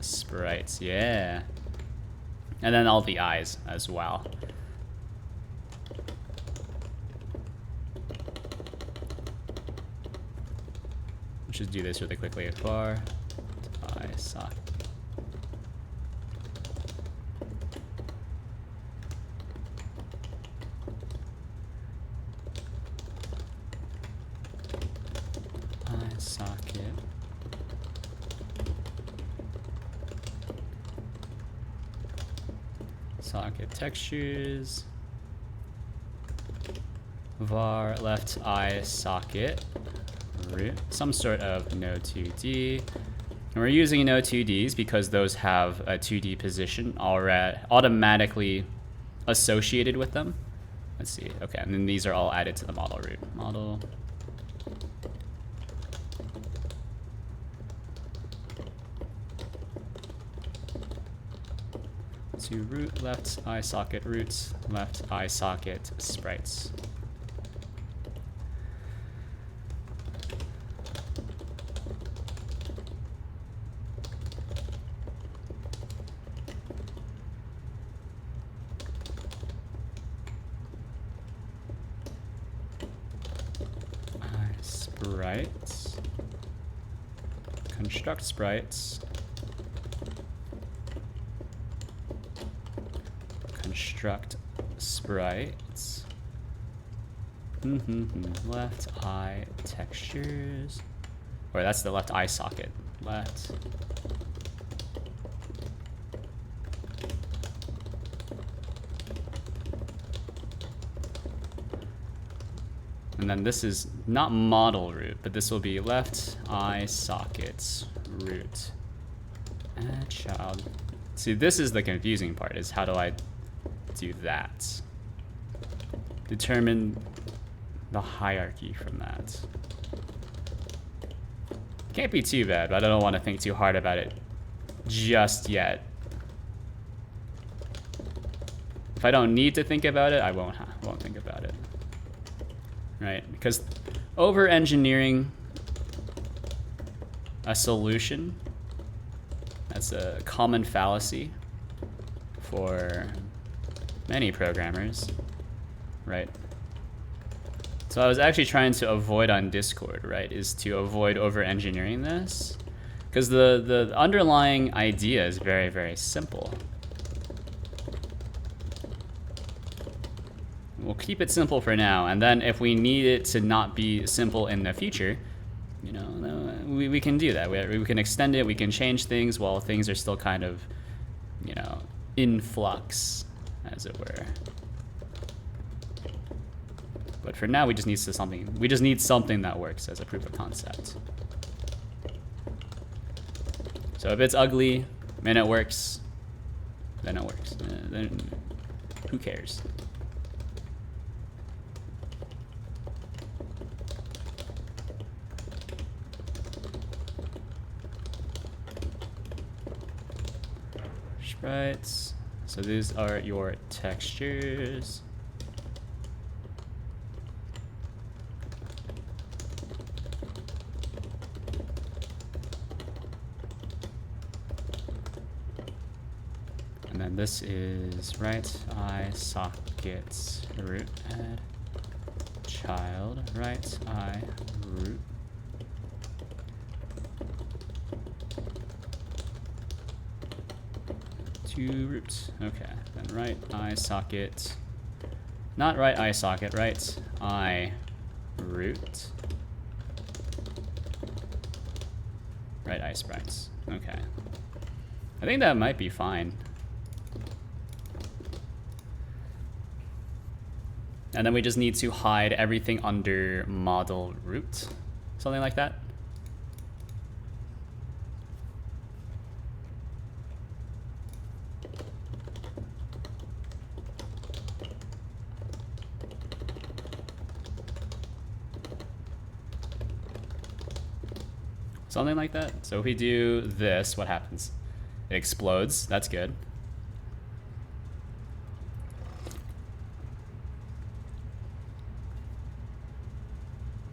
S1: sprites, yeah. And then all the eyes as well. Let's just do this really quickly. Var, eye sock. Socket. Socket textures. Var left eye socket root. Some sort of node2d. And we're using node2ds because those have a 2D position already automatically associated with them. Let's see. Okay, and then these are all added to the model root. Model. To root left eye socket roots, left eye socket sprites. Eye sprites. Construct sprites. Construct sprites. Left eye textures. Or that's the left eye socket. Left. And then this is not model root, but this will be left eye sockets root. Add child. See, this is the confusing part, is how do I do that? Determine the hierarchy from that. Can't be too bad, but I don't want to think too hard about it just yet. If I don't need to think about it, I won't think about it. Right? Because over-engineering a solution, that's a common fallacy for many programmers, right? So I was actually trying to avoid on Discord, right, is to avoid over-engineering this, because the underlying idea is very, very simple. we'll keep it simple for now, and then if we need it to not be simple in the future, you know, we can do that. We can extend it, we can change things while things are still kind of, you know, in flux, as it were. But for now, we just need something that works as a proof of concept. So if it's ugly and it works, then it works. Then who cares? Sprites. So these are your textures. And then this is right eye socket root add child right eye root. Two roots. Okay, then right eye socket. Not right eye socket, right eye root. Right eye sprites. Okay. I think that might be fine. And then we just need to hide everything under model root. Something like that. Something like that. So if we do this, what happens? It explodes. That's good.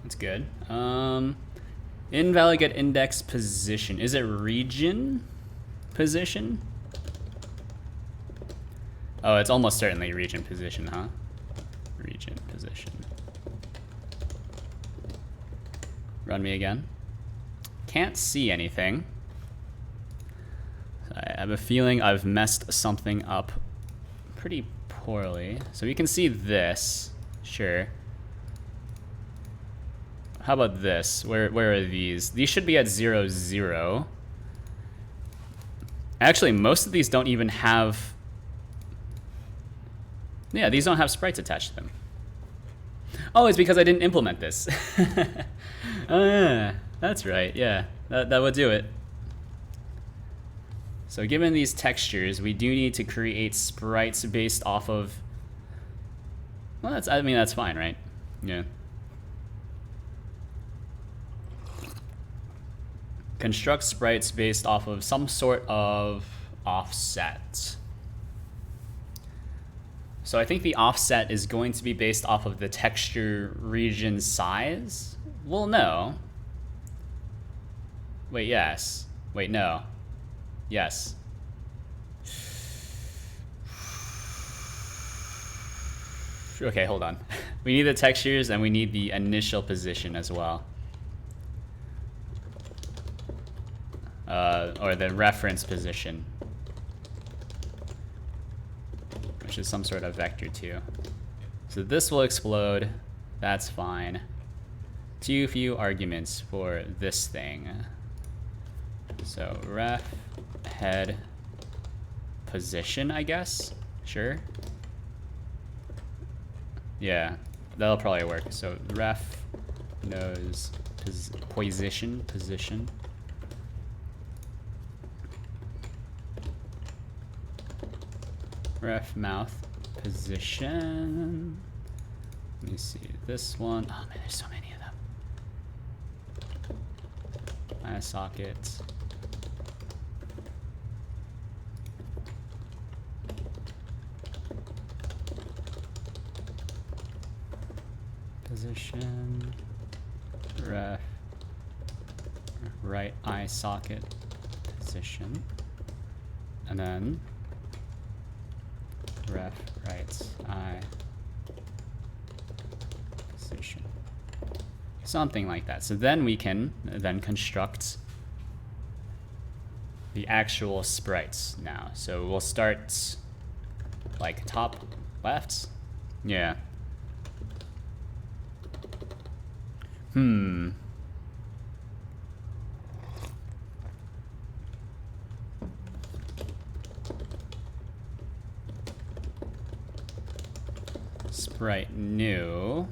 S1: That's good. Invalid get index position. Is it region position? Oh, it's almost certainly region position, huh? Region position. Run me again. Can't see anything. I have a feeling I've messed something up pretty poorly. So we can see this, sure. How about this? Where are these? These should be at 0, 0. Actually, most of these don't even have... Yeah, these don't have sprites attached to them. Oh, it's because I didn't implement this. Oh, yeah, that's right. Yeah, that would do it. So given these textures, we do need to create sprites based off of... Well, I mean, that's fine, right? Yeah. Construct sprites based off of some sort of offset. So I think the offset is going to be based off of the texture region size. Well, no. Wait, yes. Wait, no. Yes. Okay, hold on. We need the textures and we need the initial position as well. Or the reference position, which is some sort of vector too. So this will explode, that's fine. Too few arguments for this thing. So ref head position, I guess, sure. Yeah, that'll probably work. So ref nose position. Ref mouth position. Let me see this one. Oh man, there's so many of them. Eye socket. Position. Ref. Right eye socket position. And then ref right eye position. Something like that. So then we can then construct the actual sprites now. So we'll start like top left. Yeah. Sprite new.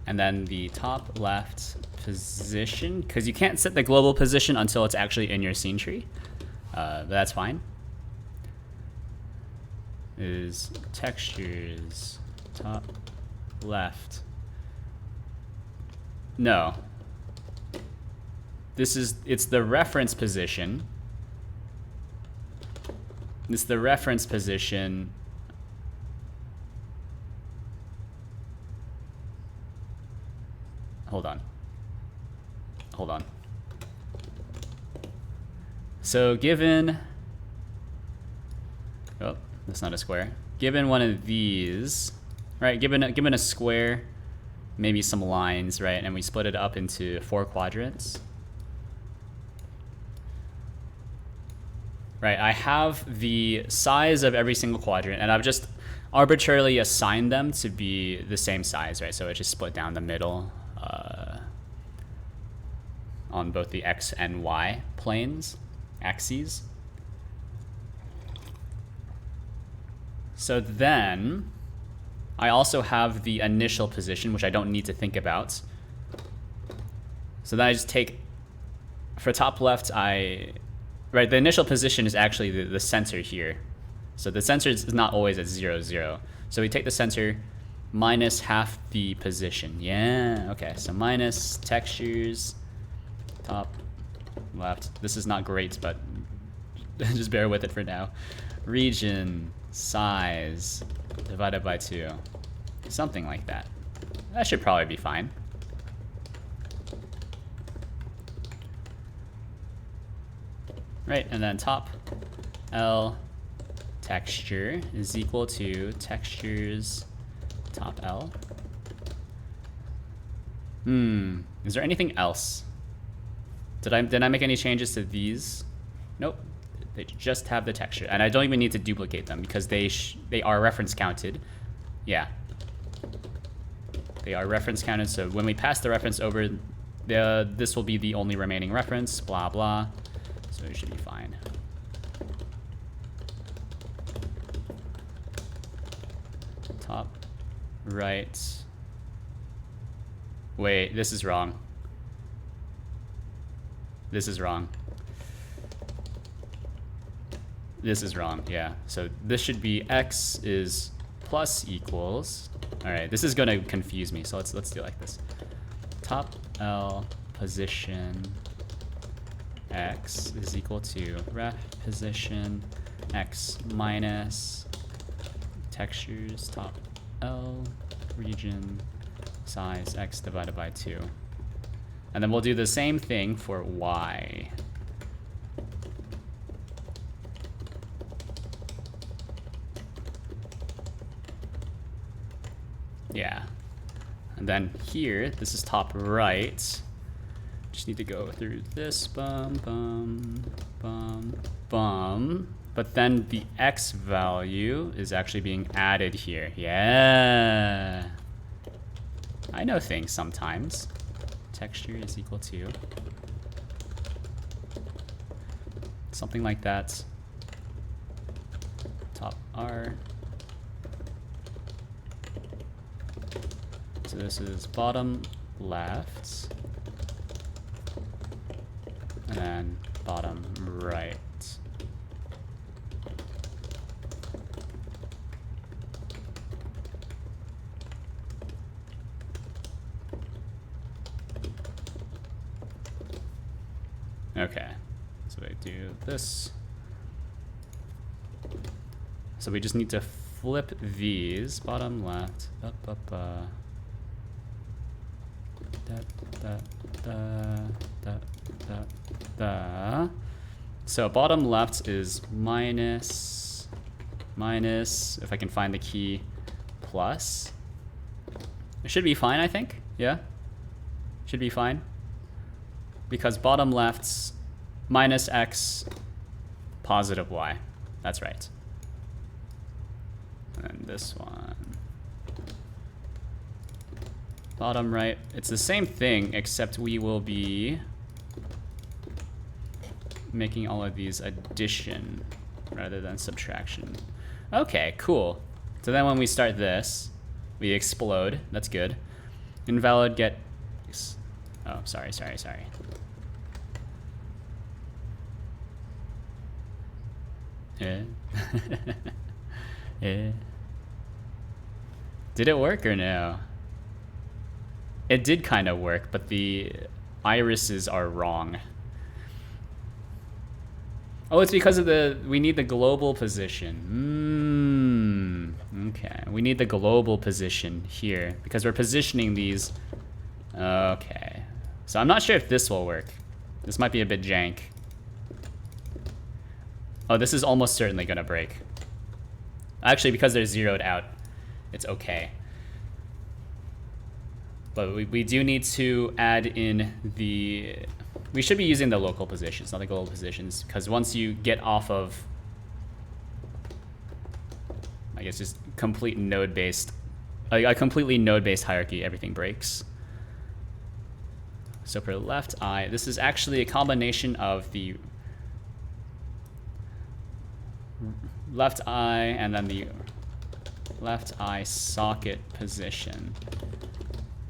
S1: And then the top left position, because you can't set the global position until it's actually in your scene tree. But that's fine. Is textures top left. No. It's the reference position. It's the reference position. Hold on. So given, oh, that's not a square. Given one of these, right? Given a square, maybe some lines, right? And we split it up into 4 quadrants. Right, I have the size of every single quadrant, and I've just arbitrarily assigned them to be the same size, right? So it just split down the middle on both the X and Y planes, axes. So then I also have the initial position, which I don't need to think about. So then I just take, for top left, right, the initial position is actually the center here. So the center is not always at 0, 0. So we take the center minus half the position. Yeah, okay, so minus textures, top left. This is not great, but just bear with it for now. Region, size, divided by 2. Something like that. That should probably be fine. Right, and then top L texture is equal to textures top L. Is there anything else? Did I make any changes to these? Nope. They just have the texture, and I don't even need to duplicate them because they are reference counted. Yeah. They are reference counted, so when we pass the reference over, this will be the only remaining reference, blah blah. So it should be fine. Top right. Wait, this is wrong. This is wrong. This is wrong, yeah. So this should be X is plus equals. All right, this is gonna confuse me, so let's do it like this. Top L position X is equal to ref position X minus textures top L region size X divided by 2. And then we'll do the same thing for Y. Yeah. And then here, this is top right. Just need to go through this, bum, bum, bum, bum. But then the X value is actually being added here. Yeah. I know things sometimes. Texture is equal to something like that. Top R. So this is bottom left. And then bottom right. Okay, so I do this. So we just need to flip these, bottom left, up, up, da, da, da, da, da, da. So bottom left is minus, if I can find the key, plus. It should be fine, I think, yeah? Should be fine. Because bottom left's minus X, positive Y. That's right. And this one. bottom right. It's the same thing, except we will be making all of these addition rather than subtraction. Okay, cool. So then when we start this, we explode. That's good. Invalid get... Oh, sorry. Yeah. Yeah. Did it work or no? It did kind of work, but the irises are wrong. Oh, it's because of we need the global position. Okay, we need the global position here because we're positioning these. Okay, so I'm not sure if this will work. This might be a bit jank. Oh, this is almost certainly gonna break. Actually, because they're zeroed out, it's okay. But we do need to add in the... We should be using the local positions, not the global positions, because once you get off of, I guess, just complete node-based, a completely node-based hierarchy, everything breaks. So for left eye, this is actually a combination of the left eye and then the left eye socket position.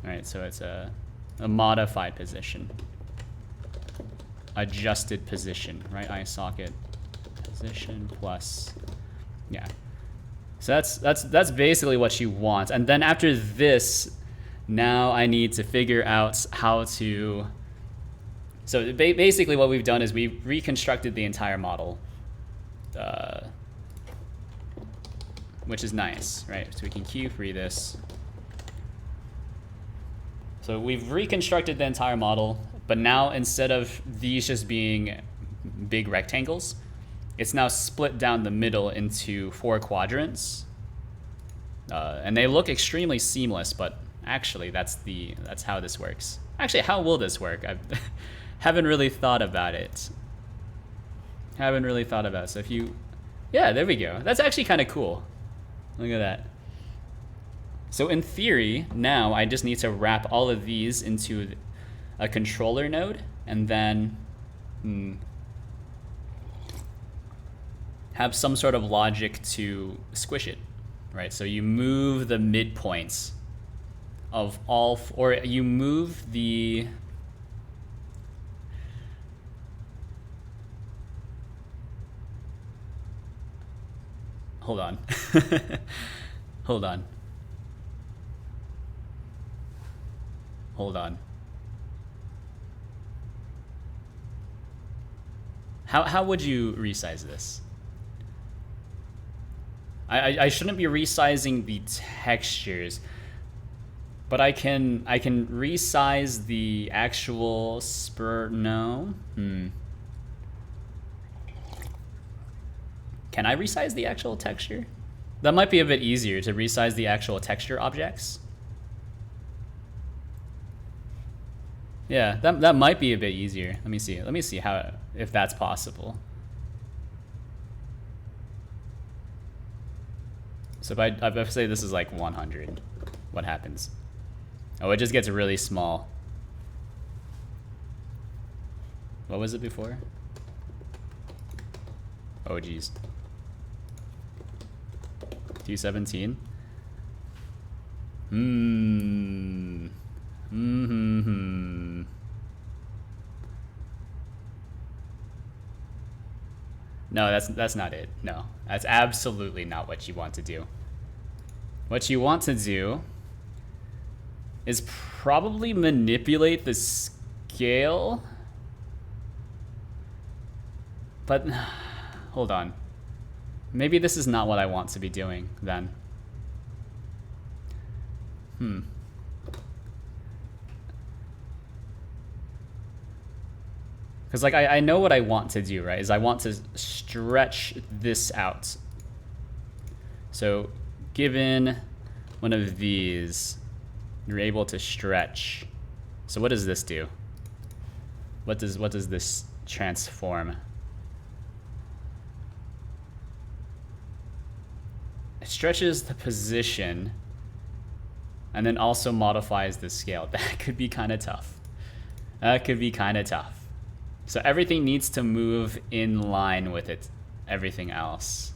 S1: All right, so it's a modified position. Adjusted position, right eye socket position plus, yeah. So that's basically what she wants. And then after this, now I need to figure out how to. So basically, what we've done is we've reconstructed the entire model, which is nice, right? So we can queue free this. So we've reconstructed the entire model. But now, instead of these just being big rectangles, it's now split down the middle into 4 quadrants. And they look extremely seamless, but actually that's how this works. Actually, how will this work? I haven't really thought about it. So if you... Yeah, there we go. That's actually kind of cool. Look at that. So in theory, now I just need to wrap all of these into a controller node, and then have some sort of logic to squish it, right? So you move the midpoints of all, or you move the, hold on. Hold on. How would you resize this? I shouldn't be resizing the textures, but I can resize the actual no. Can I resize the actual texture? That might be a bit easier to resize the actual texture objects. Yeah, that might be a bit easier. Let me see if that's possible. So if I say this is like 100, what happens? Oh, it just gets really small. What was it before? Oh geez. 217. No, that's not it. No, that's absolutely not what you want to do. What you want to do is probably manipulate the scale. But hold on. Maybe this is not what I want to be doing then. Because like I know what I want to do, right? Is I want to stretch this out. So given one of these, you're able to stretch. So what does this do? What does this transform? It stretches the position and then also modifies the scale. That could be kind of tough. That could be kind of tough. So everything needs to move in line with it, everything else.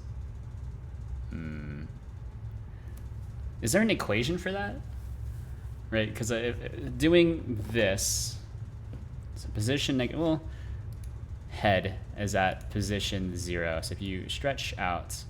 S1: Is there an equation for that? Right, because doing this, so position, well, head is at position 0. So if you stretch out,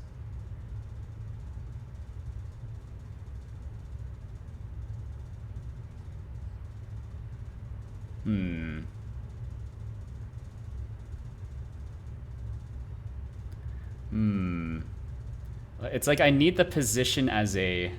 S1: it's like I need the position as a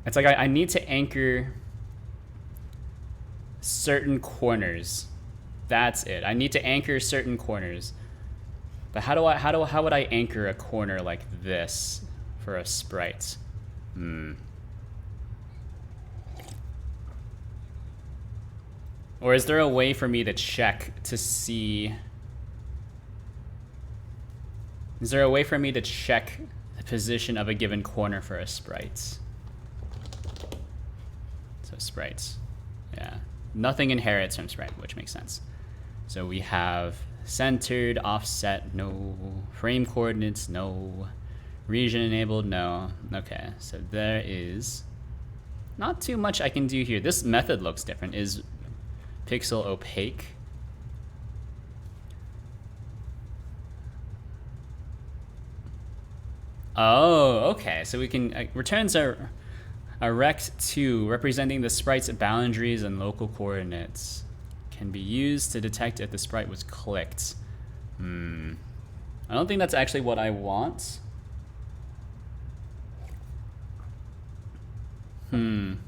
S1: It's like I need to anchor certain corners. That's it. I need to anchor certain corners. But how would I anchor a corner like this for a sprite? Or is there a way for me to check to see? Is there a way for me to check the position of a given corner for a sprite? So sprites, yeah. Nothing inherits from sprite, which makes sense. So we have centered, offset, no. Frame coordinates, no. Region enabled, no. Okay, so there is not too much I can do here. This method looks different. Is pixel opaque? Oh, okay. So we can returns a rect2 representing the sprite's boundaries and local coordinates. Can be used to detect if the sprite was clicked. I don't think that's actually what I want. I'm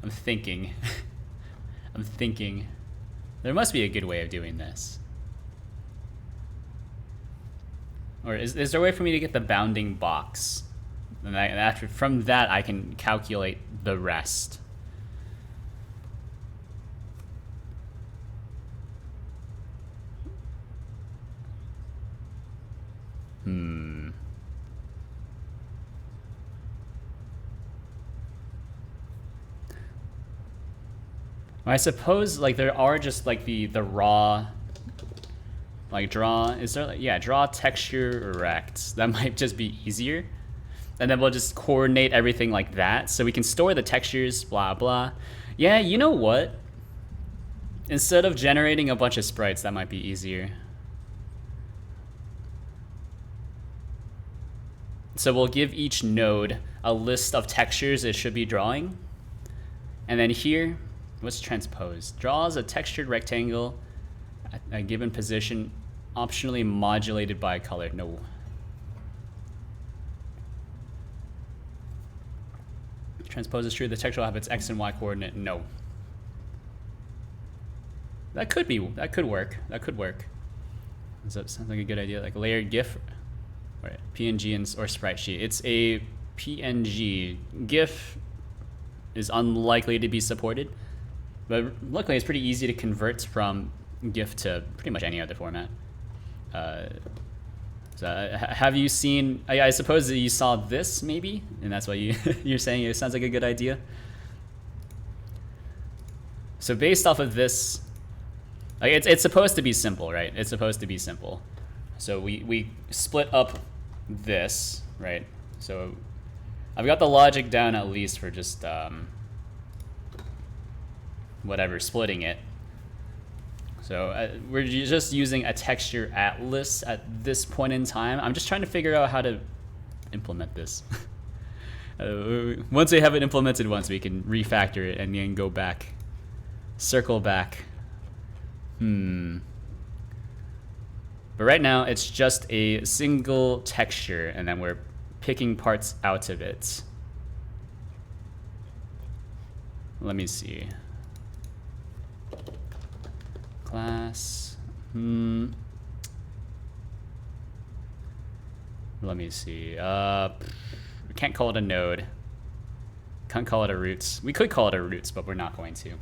S1: thinking. I'm thinking. There must be a good way of doing this. Or is there a way for me to get the bounding box? And from that, I can calculate the rest. I suppose like there are just like the raw, like draw. Is there draw texture rect? That might just be easier. And then we'll just coordinate everything like that. So we can store the textures, blah, blah. Yeah, you know what? Instead of generating a bunch of sprites, that might be easier. So we'll give each node a list of textures it should be drawing. And then here, what's transpose? Draws a textured rectangle at a given position, optionally modulated by color. No. Transpose is true. The texture will have its x and y coordinate. No. That could work. That could work. Does that sound like a good idea? Like a layered GIF, or PNG or sprite sheet. It's a PNG. GIF is unlikely to be supported, but luckily it's pretty easy to convert from GIF to pretty much any other format. So have you seen, I suppose that you saw this maybe, and that's why you're saying it sounds like a good idea. So based off of this, like it's supposed to be simple, right? It's supposed to be simple. So we split up this, right? So I've got the logic down at least for just whatever, splitting it. So we're just using a texture atlas at this point in time. I'm just trying to figure out how to implement this. Once we have it implemented once, we can refactor it and then go back, circle back. But right now it's just a single texture and then we're picking parts out of it. Let me see. Class. Let me see. We can't call it a node. Can't call it a roots. We could call it a roots, but we're not going to.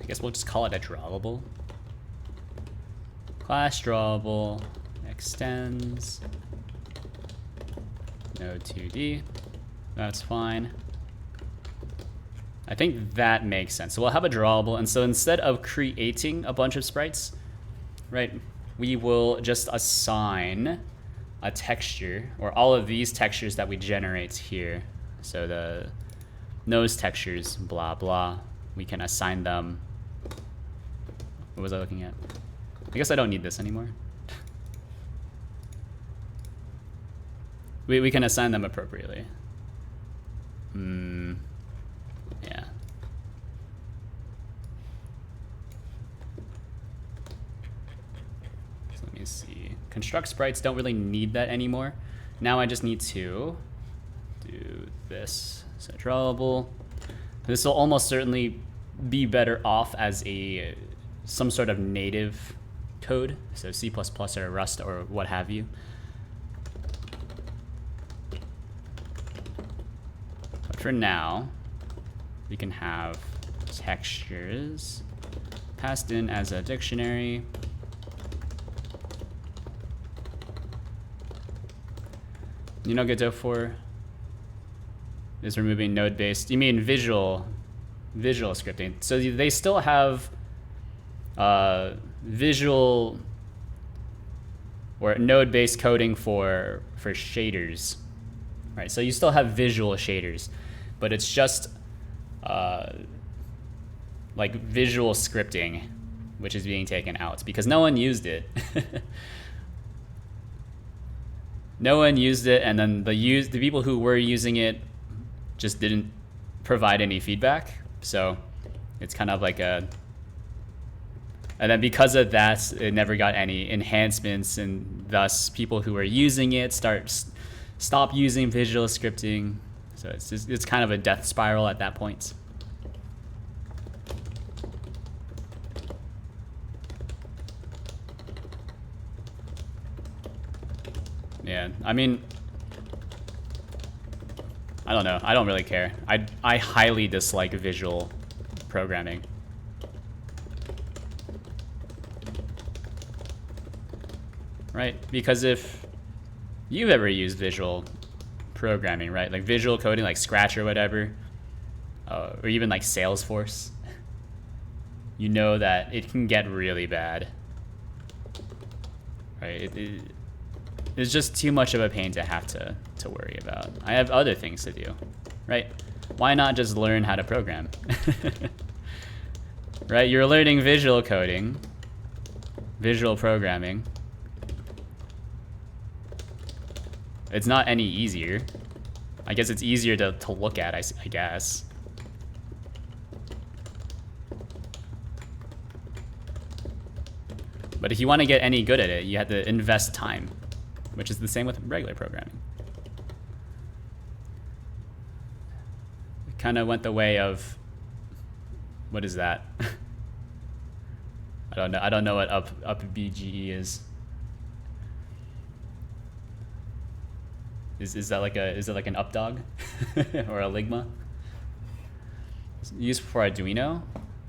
S1: I guess we'll just call it a drawable. Class drawable extends node 2D. That's fine. I think that makes sense. So we'll have a drawable, and so instead of creating a bunch of sprites, right, we will just assign a texture, or all of these textures that we generate here. So the nose textures, blah, blah, we can assign them. What was I looking at? I guess I don't need this anymore. We can assign them appropriately. Yeah. So let me see. Construct sprites, don't really need that anymore. Now I just need to do this. So drawable. This will almost certainly be better off as some sort of native code. So C++ or Rust or what have you. But for now, we can have textures passed in as a dictionary. You know, Godot 4 is removing node-based. You mean visual scripting? So they still have visual or node-based coding for shaders, right? So you still have visual shaders, but it's just like visual scripting, which is being taken out because no one used it. No one used it, and then the people who were using it just didn't provide any feedback. So it's kind of like and then because of that, it never got any enhancements, and thus people who were using it stop using visual scripting. So it's kind of a death spiral at that point. Yeah, I mean, I don't know. I don't really care. I highly dislike visual programming. Right? Because if you've ever used visual programming, right? Like visual coding, like Scratch or whatever, or even like Salesforce, you know that it can get really bad. Right? It's just too much of a pain to have to worry about. I have other things to do, right? Why not just learn how to program? Right? You're learning visual coding, visual programming. It's not any easier. I guess it's easier to look at, I guess. But if you want to get any good at it, you have to invest time, which is the same with regular programming. It kind of went the way of, what is that? I don't know what up BGE is. Is that like an updog or a Ligma? Used for Arduino.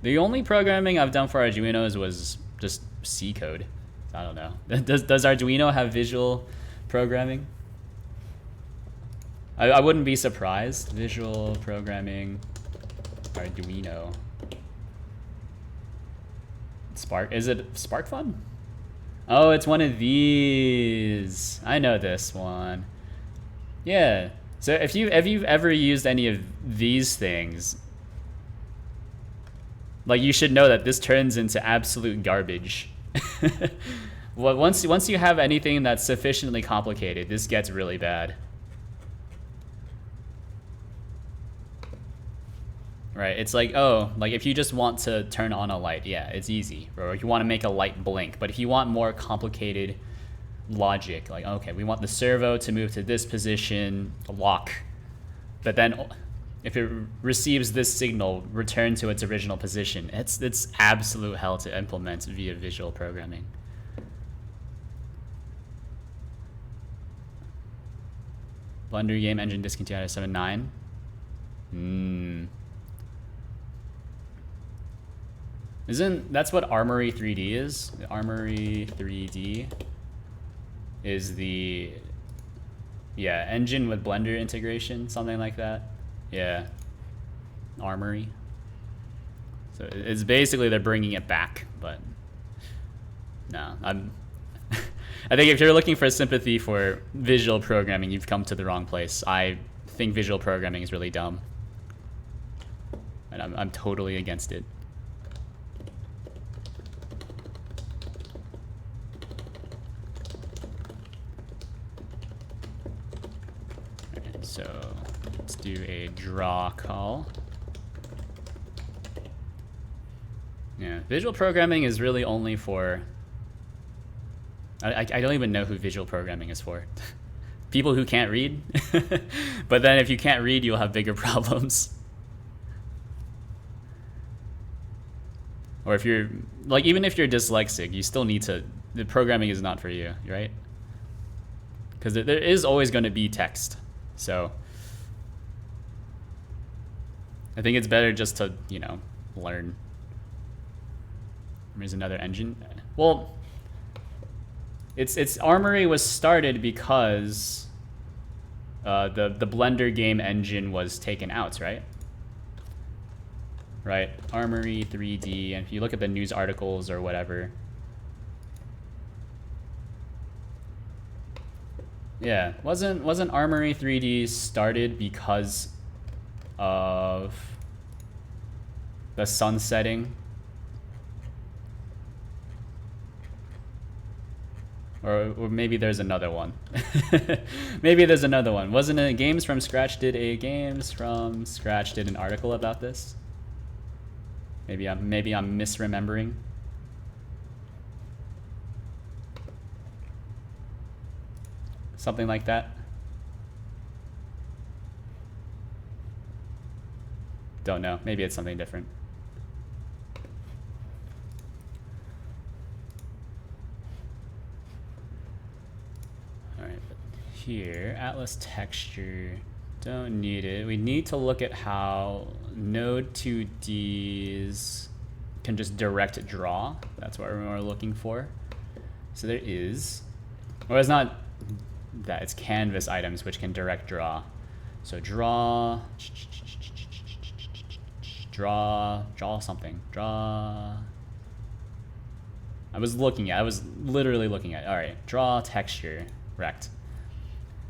S1: The only programming I've done for Arduinos was just C code. I don't know. Does Arduino have visual programming? I wouldn't be surprised. Visual programming, Arduino. Spark, is it SparkFun? Oh, it's one of these. I know this one. Yeah. So if you've ever used any of these things, like you should know that this turns into absolute garbage. Well, once you have anything that's sufficiently complicated, this gets really bad. Right, it's like, oh, like if you just want to turn on a light, yeah, it's easy. Or you want to make a light blink. But if you want more complicated logic, like, okay, we want the servo to move to this position, lock. But then if it receives this signal, return to its original position. It's absolute hell to implement via visual programming. Blender game engine discontinued at 7.9. That's what Armory 3D is? Armory 3D is the engine with Blender integration, something like that. Yeah, Armory. So it's basically they're bringing it back, but no, I think if you're looking for sympathy for visual programming, you've come to the wrong place. I think visual programming is really dumb, and I'm totally against it. Okay, so let's do a draw call. Yeah, visual programming is really only for... I don't even know who visual programming is for. People who can't read. But then if you can't read, you'll have bigger problems. Or if you're, like, even if you're dyslexic, you still need to, the programming is not for you, right? Because there is always going to be text. So I think it's better just to, you know, learn. There's another engine. Well, its Armory was started because the Blender game engine was taken out, right? Right, Armory 3D, and if you look at the news articles or whatever, yeah, wasn't Armory 3D started because of the sun setting? Or maybe there's another one. Maybe there's another one. Wasn't it Games from Scratch did an article about this? Maybe I'm misremembering. Something like that. Don't know. Maybe it's something different. Here, Atlas texture, don't need it. We need to look at how Node 2Ds can just direct draw. That's what we're looking for. So there is, or it's not that, it's canvas items which can direct draw. So draw something, draw. I was literally looking at, all right, draw texture, rect.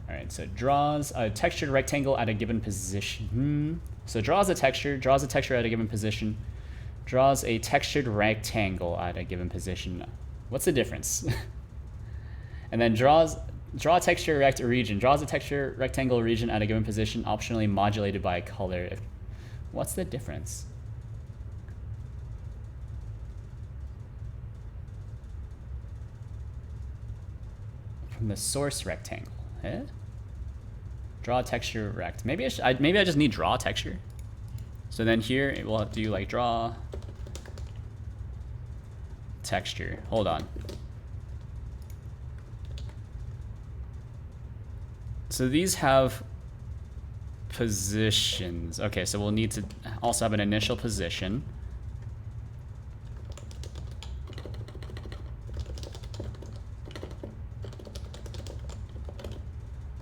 S1: All right, so draws a textured rectangle at a given position. So draws a texture at a given position, draws a textured rectangle at a given position. What's the difference? And then draw texture rect region, draws a texture rectangle region at a given position, optionally modulated by color. What's the difference? From the source rectangle. Eh? Draw texture rect. Maybe I just need draw texture. So then here it will have to do like draw texture. Hold on. So these have positions. Okay, so we'll need to also have an initial position.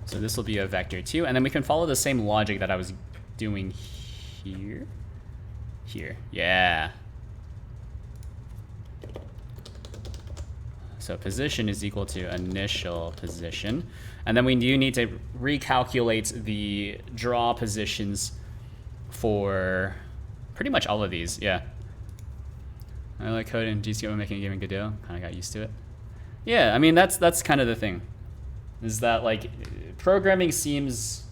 S1: So this will be a vector too, and then we can follow the same logic that I was doing here. Yeah. So position is equal to initial position, and then we do need to recalculate the draw positions for pretty much all of these. Yeah. I like code in GCO making a game in Godot. Kind of got used to it. Yeah, I mean that's kind of the thing. Is that like programming seems,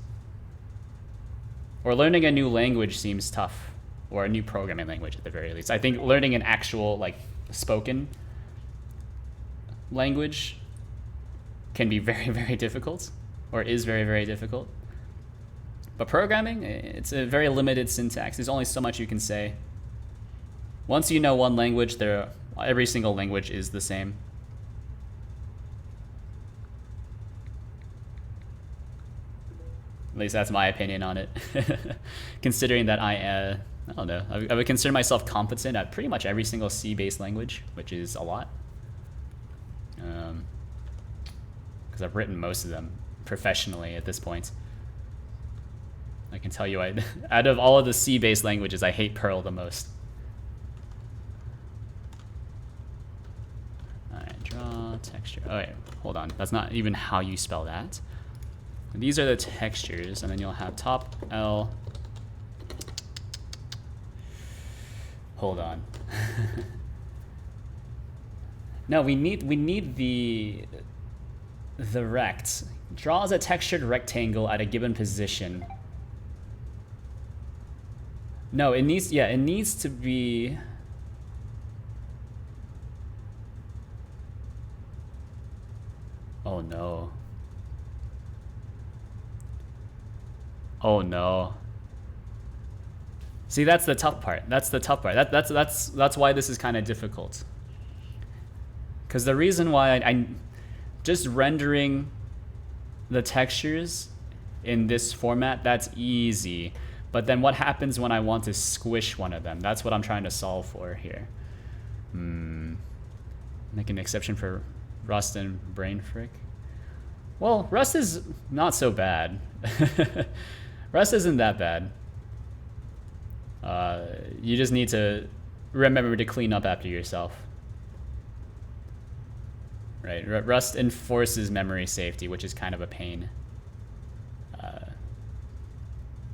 S1: or learning a new language seems tough, or a new programming language at the very least. I think learning an actual like spoken language can be very, very difficult, or is very, very difficult. But programming, it's a very limited syntax. There's only so much you can say. Once you know one language, every single language is the same. At least that's my opinion on it. Considering that I don't know, I would consider myself competent at pretty much every single C-based language, which is a lot. Because I've written most of them professionally at this point. I can tell you, out of all of the C-based languages, I hate Perl the most. Alright, draw texture. Oh wait, hold on. That's not even how you spell that. These are the textures, and then you'll have top L. Hold on. No, we need the rect. Draws a textured rectangle at a given position. No, it needs to be. Oh no. Oh no. See, that's the tough part. That's the tough part. That's why this is kind of difficult. Because the reason why I just rendering the textures in this format, that's easy. But then what happens when I want to squish one of them? That's what I'm trying to solve for here. Make an exception for Rust and Brain Frick. Well, Rust is not so bad. Rust isn't that bad. You just need to remember to clean up after yourself. Right, Rust enforces memory safety, which is kind of a pain.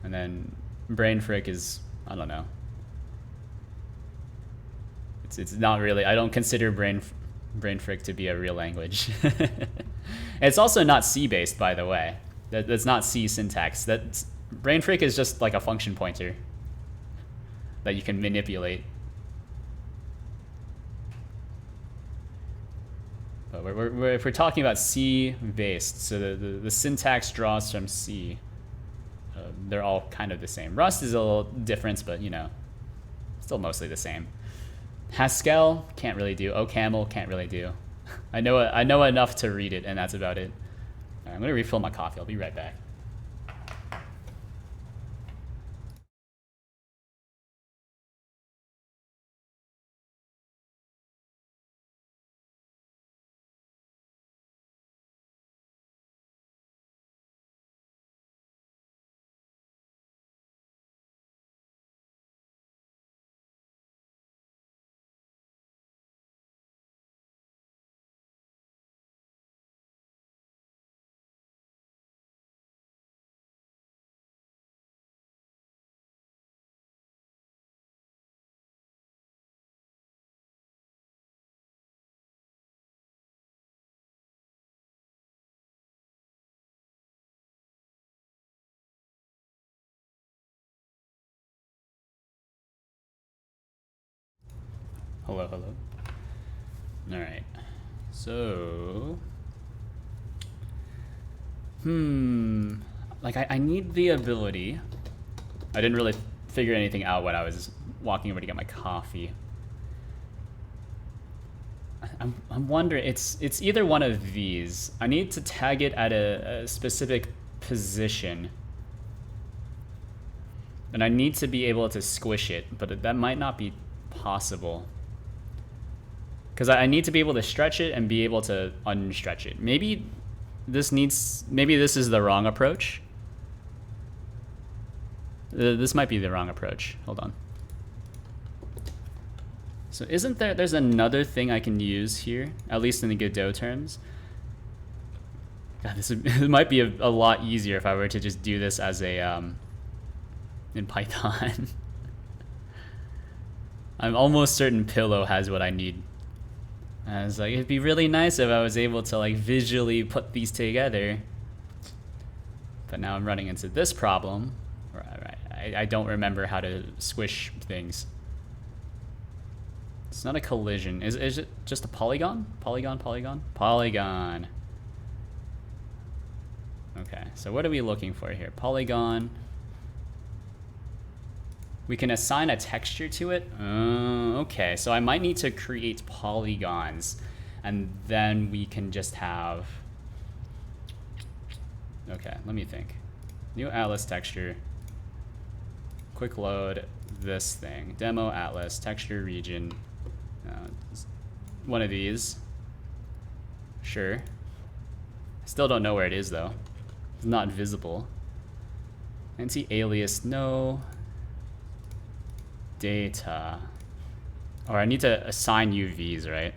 S1: And then Brain Frick is, I don't know. It's not really, I don't consider Brain Frick to be a real language. It's also not C-based, by the way. That's not C syntax. Brain Frick is just like a function pointer that you can manipulate. But if we're talking about C-based, so the syntax draws from C, they're all kind of the same. Rust is a little different, but you know, still mostly the same. Haskell can't really do. OCaml can't really do. I know enough to read it, and that's about it. Right, I'm gonna refill my coffee. I'll be right back. Hello. All right. So, like I need the ability. I didn't really figure anything out when I was walking over to get my coffee. I'm wondering, it's either one of these. I need to tag it at a specific position. And I need to be able to squish it, but that might not be possible. Because I need to be able to stretch it and be able to unstretch it. Maybe this is the wrong approach. This might be the wrong approach. Hold on. So isn't there's another thing I can use here, at least in the Godot terms? God, it might be a lot easier if I were to just do this as a, in Python. I'm almost certain Pillow has what I need. I was like, it'd be really nice if I was able to like visually put these together. But now I'm running into this problem. I don't remember how to squish things. It's not a collision. Is it just a polygon? Polygon. Okay, so what are we looking for here? Polygon. We can assign a texture to it. Okay, so I might need to create polygons, and then we can just have... Okay, let me think. New atlas texture. Quick load this thing. Demo atlas, texture region. One of these. Sure. Still don't know where it is though. It's not visible. Anti-alias, no. Data. Or I need to assign UVs, right?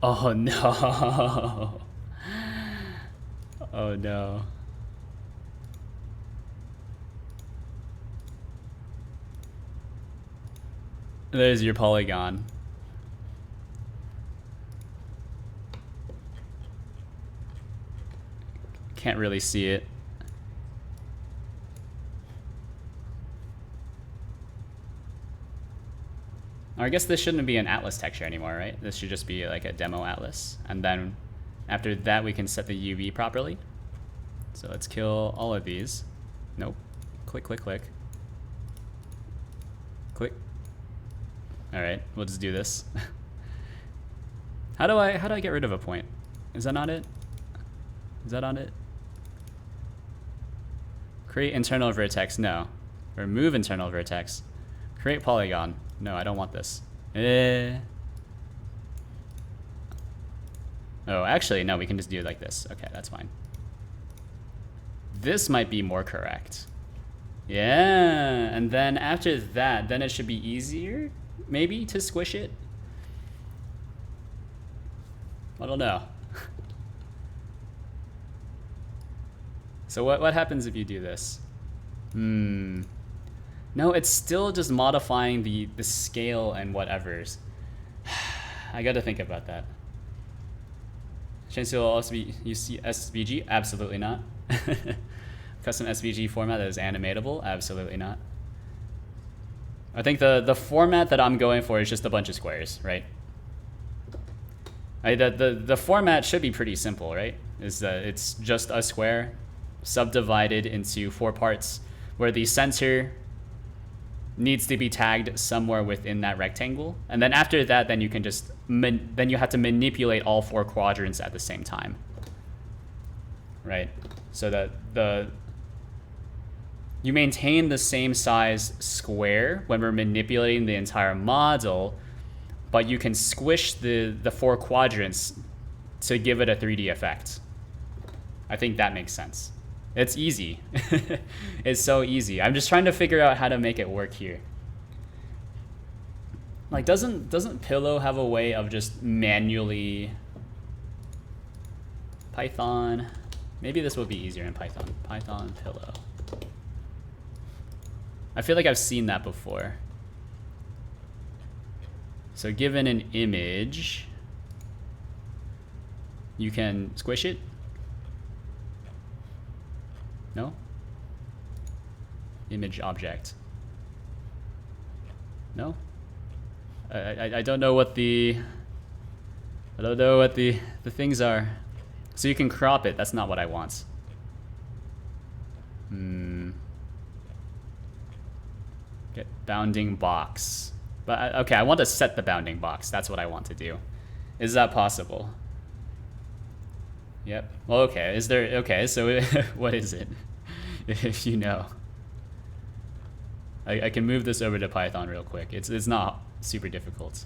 S1: Oh no. Oh no. There's your polygon. Can't really see it. Or I guess this shouldn't be an atlas texture anymore, right? This should just be like a demo atlas. And then after that, we can set the UV properly. So let's kill all of these. Nope. Click, click, click. Click. All right, we'll just do this. How do I get rid of a point? Is that not it? Is that on it? Create internal vertex, no. Remove internal vertex. Create polygon. No, I don't want this. Oh, actually, no, we can just do it like this. Okay, that's fine. This might be more correct. Yeah, and then after that, then it should be easier, maybe, to squish it. I don't know. So what happens if you do this? No, it's still just modifying the scale and whatevers. I gotta think about that. Chance it will also be SVG? Absolutely not. Custom SVG format that is animatable? Absolutely not. I think the format that I'm going for is just a bunch of squares, right? The format should be pretty simple, right? It's just a square subdivided into 4 parts where the center needs to be tagged somewhere within that rectangle, and then after that, then you can just then you have to manipulate all 4 quadrants at the same time, right? So that you maintain the same size square when we're manipulating the entire model, but you can squish the 4 quadrants to give it a 3D effect. I think that makes sense. It's easy. It's so easy. I'm just trying to figure out how to make it work here. Like, doesn't Pillow have a way of just manually... Python... Maybe this will be easier in Python. Python Pillow. I feel like I've seen that before. So given an image, you can squish it. No? Image object. No? I don't know what the things are. So you can crop it. That's not what I want. Get bounding box. But okay, I want to set the bounding box. That's what I want to do. Is that possible? Yep. Well, okay. Is there... Okay, so what is it? If you know. I can move this over to Python real quick. It's not super difficult.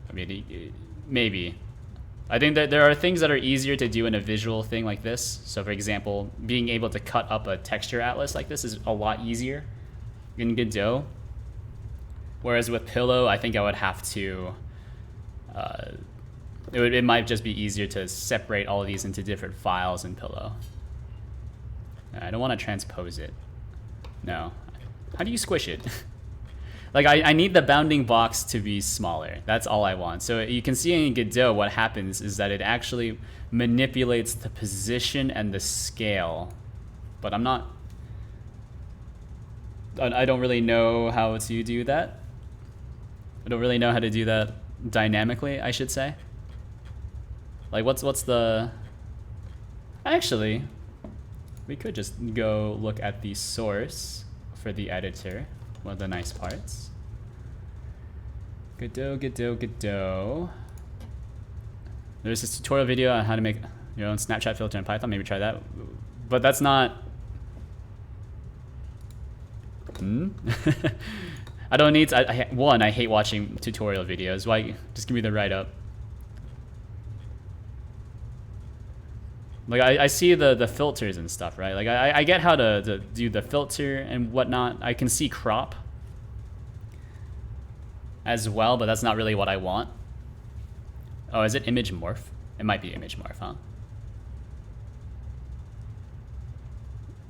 S1: I mean, maybe. I think that there are things that are easier to do in a visual thing like this. So for example, being able to cut up a texture atlas like this is a lot easier in Godot. Whereas with Pillow, I think I would have to... It might just be easier to separate all of these into different files in Pillow. I don't want to transpose it. No. How do you squish it? Like, I need the bounding box to be smaller. That's all I want. So you can see in Godot what happens is that it actually manipulates the position and the scale. But I'm not... I don't really know how to do that. I don't really know how to do that dynamically, I should say. Like, what's the... Actually, we could just go look at the source for the editor. One of the nice parts. Godot, Godot, Godot. There's this tutorial video on how to make your own Snapchat filter in Python. Maybe try that. But that's not... I don't need to... One, I hate watching tutorial videos. Why? Just give me the write-up. Like, I see the filters and stuff, right? Like, I get how to do the filter and whatnot. I can see crop as well, but that's not really what I want. Oh, is it image morph? It might be image morph, huh?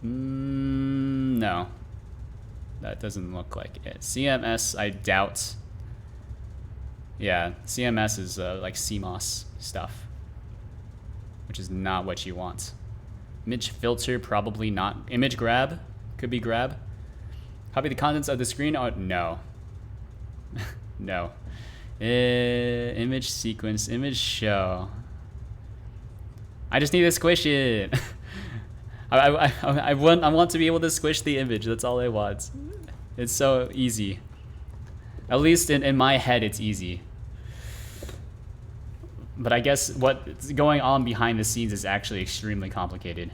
S1: No. That doesn't look like it. CMS, I doubt. Yeah, CMS is like CMOS stuff, which is not what you want. Image filter, probably not. Image grab, could be grab. Copy the contents of the screen. Oh, no. No. Image sequence, image show. I just need to squish it. I want to be able to squish the image. That's all I want. It's so easy. At least in my head, it's easy. But I guess what's going on behind the scenes is actually extremely complicated.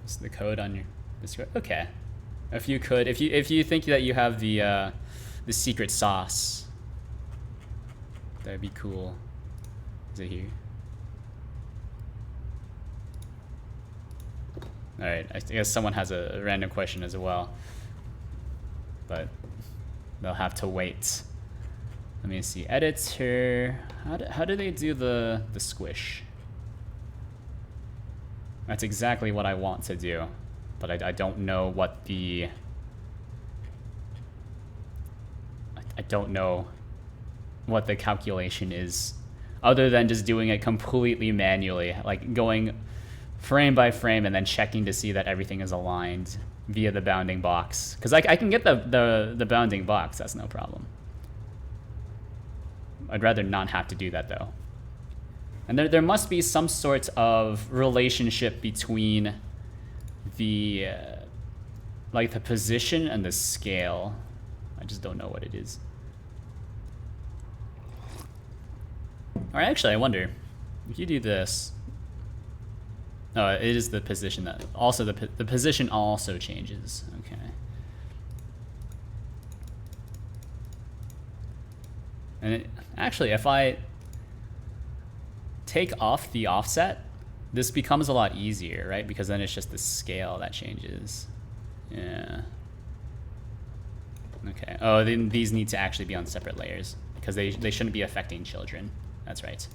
S1: Is the code on your Discord? Okay. If you could, if you think that you have the secret sauce, that'd be cool. Is it here? All right. I guess someone has a random question as well, but they'll have to wait. Let me see. Editor. How do they do the squish? That's exactly what I want to do, but I don't know what the... I don't know what the calculation is, other than just doing it completely manually, like going frame by frame and then checking to see that everything is aligned via the bounding box. Because I can get the bounding box, that's no problem. I'd rather not have to do that though. And there must be some sort of relationship between the like the position and the scale. I just don't know what it is. Or actually, I wonder if you do this. Oh, it is the position that also the position also changes. Okay. And actually, if I take off the offset, this becomes a lot easier, right? Because then it's just the scale that changes. Yeah. Okay. Oh, then these need to actually be on separate layers because they shouldn't be affecting children. That's right.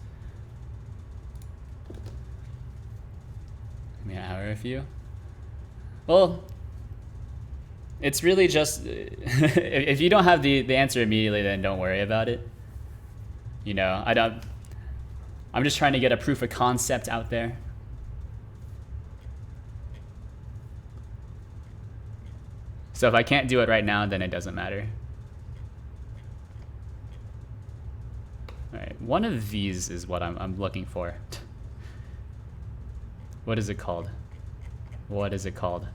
S1: Yeah, how are a few? Well, it's really just if you don't have the answer immediately, then don't worry about it. You know, I'm just trying to get a proof of concept out there. So if I can't do it right now, then it doesn't matter. All right, one of these is what I'm looking for. What is it called? What is it called?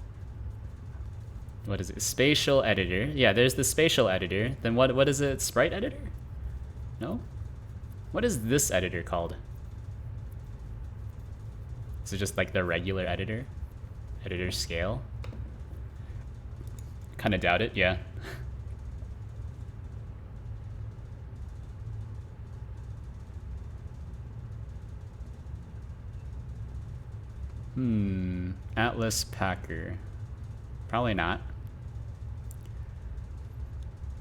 S1: What is it? Spatial editor. Yeah, there's the spatial editor. Then what is it? Sprite editor? No? What is this editor called? Is it just like the regular editor? Editor scale? Kind of doubt it, yeah. Atlas Packer. Probably not.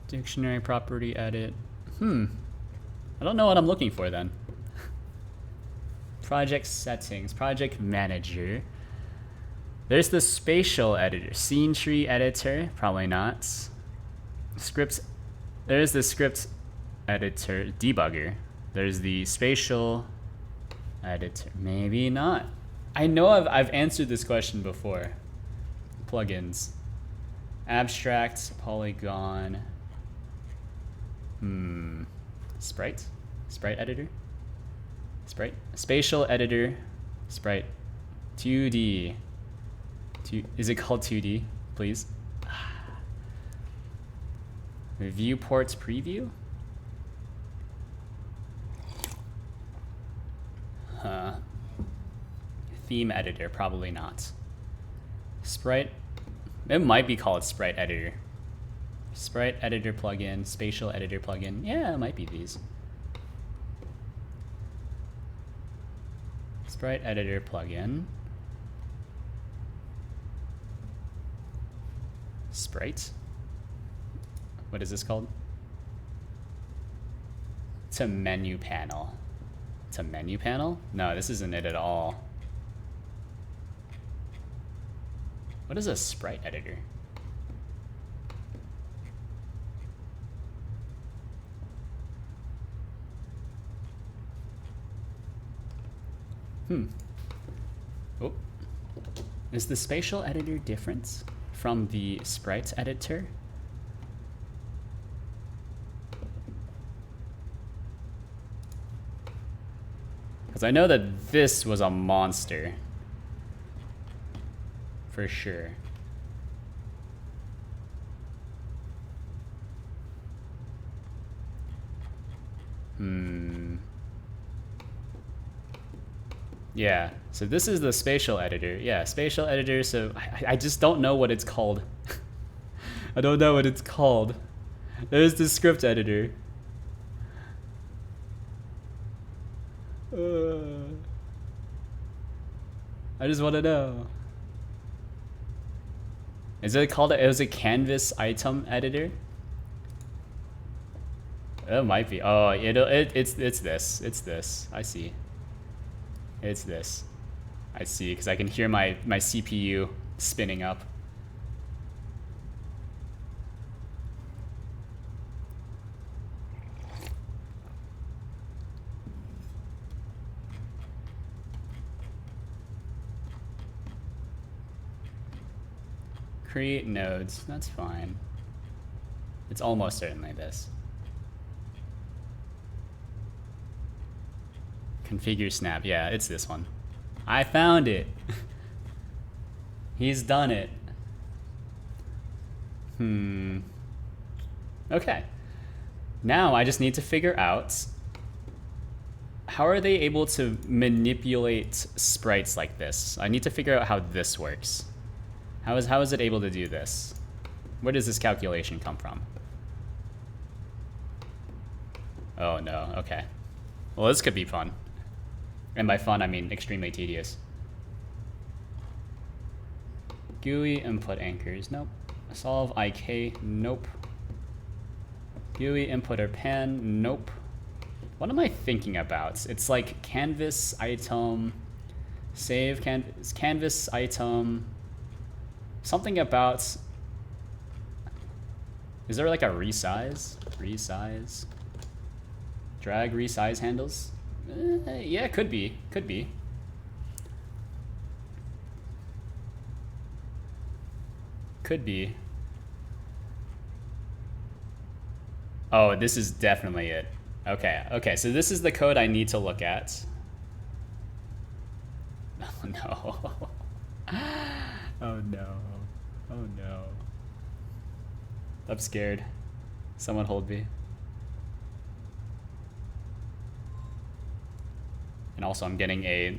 S1: Dictionary property edit. I don't know what I'm looking for then. Project settings, project manager. There's the spatial editor, scene tree editor, probably not. Scripts, there's the script editor, debugger. There's the spatial editor, maybe not. I know I've answered this question before. Plugins. Abstract, polygon. Sprite editor? Sprite? Spatial editor, Sprite. 2D. Is it called 2D? Please. Viewports preview? Huh. Theme editor, probably not. Sprite. It might be called Sprite Editor. Sprite Editor plugin, Spatial Editor plugin. Yeah, it might be these. Sprite Editor plugin. Sprite. What is this called? It's a menu panel. It's a menu panel? No, this isn't it at all. What is a sprite editor? Oh. Is the spatial editor different from the sprite editor? Because I know that this was a monster. For sure. Yeah, so this is the spatial editor. Yeah, spatial editor, so I just don't know what it's called. I don't know what it's called. There's the script editor. I just want to know. Is it called? It was a canvas item editor. It might be. Oh, it's this. It's this. I see. It's this. I see, because I can hear my CPU spinning up. Create nodes. That's fine. It's almost certainly this. Configure snap. Yeah, it's this one. I found it. He's done it. Okay. Now I just need to figure out how are they able to manipulate sprites like this? I need to figure out how this works. How is it able to do this? Where does this calculation come from? Oh no, okay. Well, this could be fun. And by fun, I mean extremely tedious. GUI input anchors, nope. Solve IK, nope. GUI inputter pan, nope. What am I thinking about? It's like canvas item, save canvas item, something about, is there like a resize? Resize? Drag resize handles? Yeah, could be. Could be. Could be. Oh, this is definitely it. Okay, okay, so this is the code I need to look at. Oh no. Oh no. Oh no. I'm scared. Someone hold me. And also I'm getting a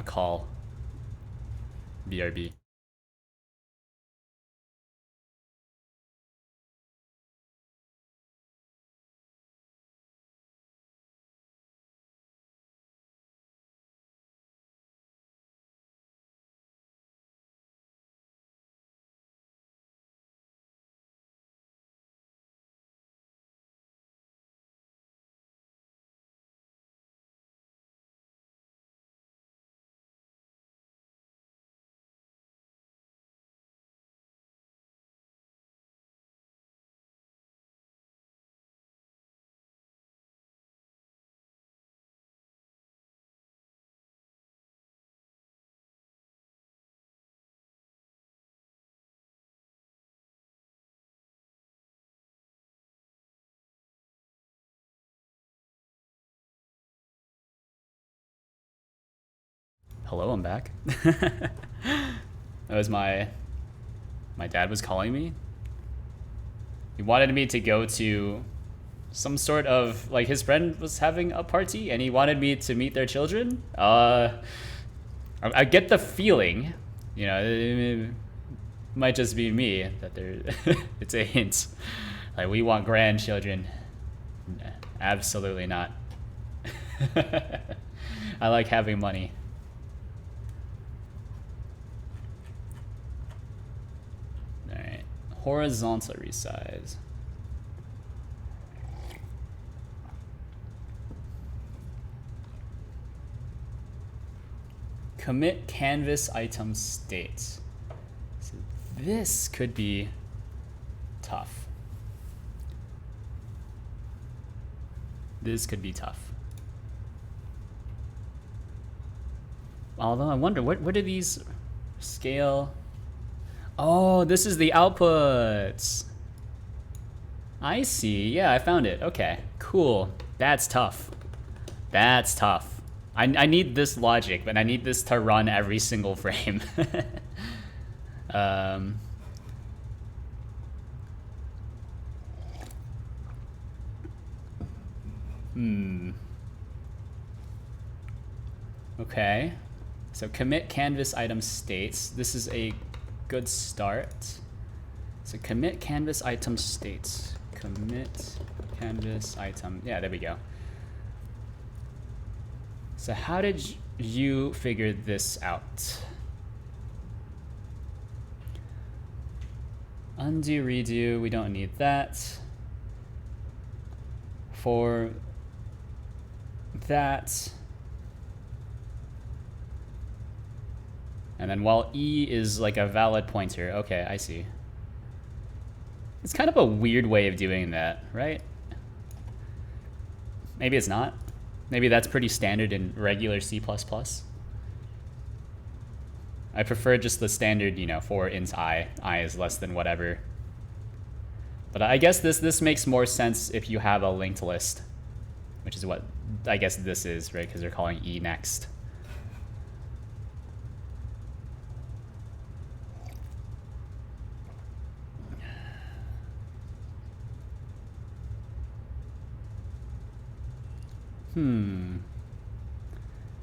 S1: call. BRB. Hello, I'm back. That was my dad was calling me. He wanted me to go to some sort of, like, his friend was having a party and he wanted me to meet their children. I get the feeling, you know, it might just be me that they're it's a hint. Like, we want grandchildren. Absolutely not. I like having money. Alright. Horizontal resize. Commit canvas item state. So this could be tough. This could be tough. Although I wonder, what do these scale? Oh, this is the outputs. I see. Yeah, I found it. Okay, cool. That's tough. That's tough. I need this logic, but I need this to run every single frame. Okay. So commit canvas item states. This is a good start. So commit canvas item states. Commit canvas item. Yeah, there we go. So how did you figure this out? Undo, redo, we don't need that. For that. And then while E is like a valid pointer, okay, I see. It's kind of a weird way of doing that, right? Maybe it's not. Maybe that's pretty standard in regular C++. I prefer just the standard, you know, for int I is less than whatever. But I guess this makes more sense if you have a linked list, which is what I guess this is, right? Because they're calling E next.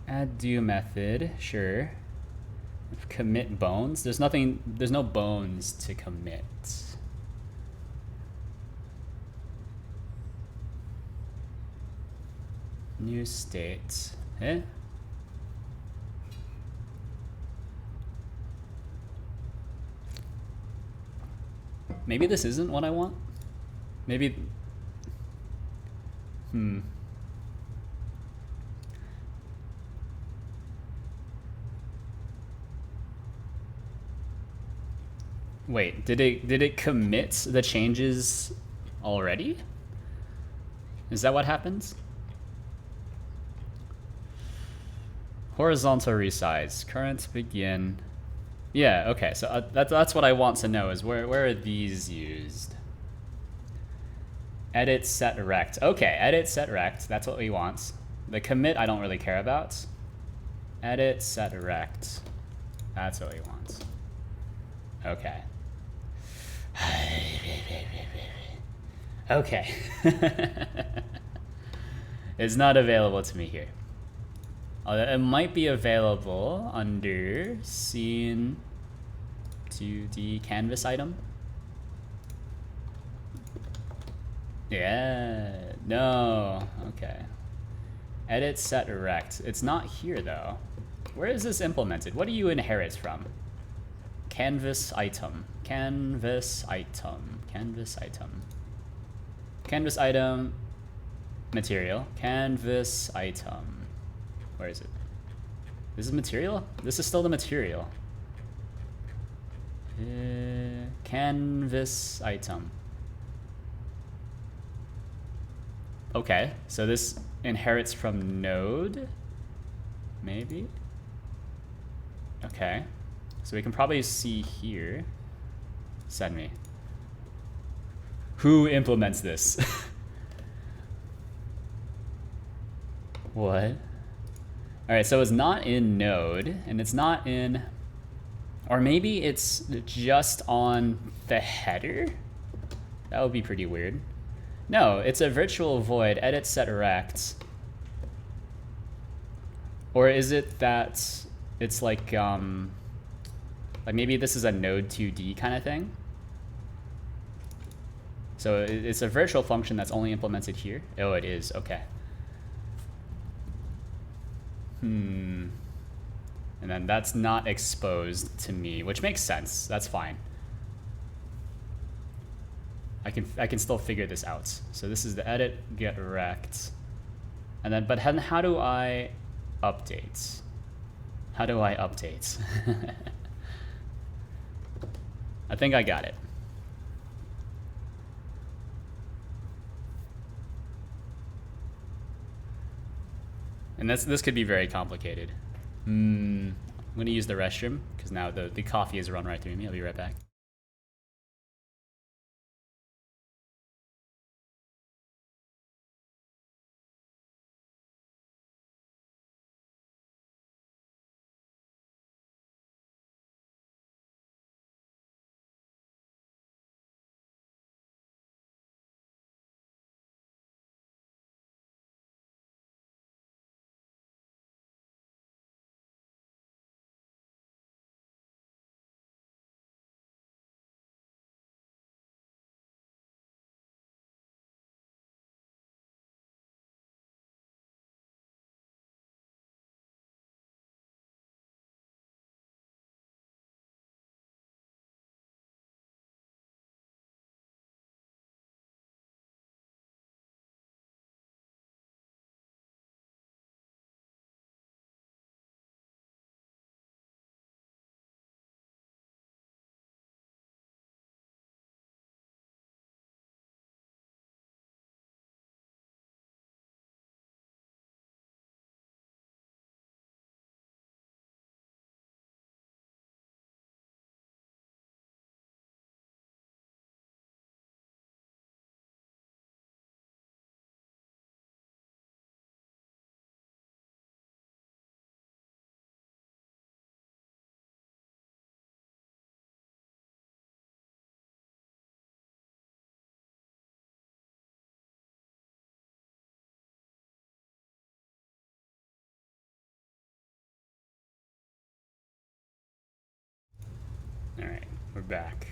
S1: Add do method, sure. Commit bones. There's no bones to commit. New state. Eh? Maybe this isn't what I want. Maybe. Wait, did it commit the changes already? Is that what happens? Horizontal resize, current begin. Yeah, okay, so that's what I want to know is where are these used? Edit set rect. Okay, edit set rect, that's what we want. The commit I don't really care about. Edit set rect. That's what we want. Okay. Okay. It's not available to me here. It might be available under scene 2D canvas item. Yeah, no, okay. Edit set rect. It's not here though. Where is this implemented? What do you inherit from? Canvas item. Canvas item. Canvas item. Canvas item. Material. Canvas item. Where is it? This is material? This is still the material. Canvas item. Okay, so this inherits from node? Maybe? Okay. So we can probably see here. Send me. Who implements this? What? All right, so it's not in node, and it's not in, or maybe it's just on the header? That would be pretty weird. No, it's a virtual void, edit set rect. Or is it that it's like maybe this is a node 2D kind of thing? So it's a virtual function that's only implemented here? Oh, it is, okay. And then that's not exposed to me, which makes sense. That's fine. I can still figure this out. So this is the edit get rect. And then, but how do I update? How do I update? I think I got it. And this could be very complicated. I'm gonna use the restroom because now the coffee has run right through me. I'll be right back. All right, we're back.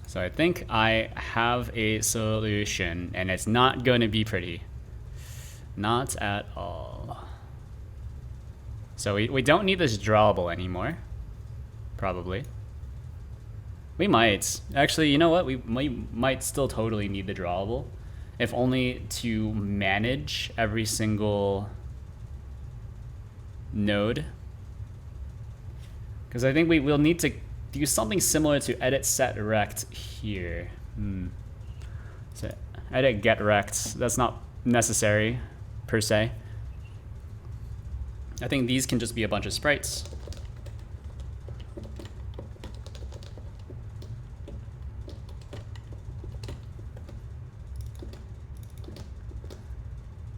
S1: So I think I have a solution, and it's not going to be pretty. Not at all. So we don't need this drawable anymore. Probably. We might. Actually, you know what? We might still totally need the drawable. If only to manage every single node. Because I think we will need to do something similar to edit set rect here. So edit get rect, that's not necessary per se. I think these can just be a bunch of sprites.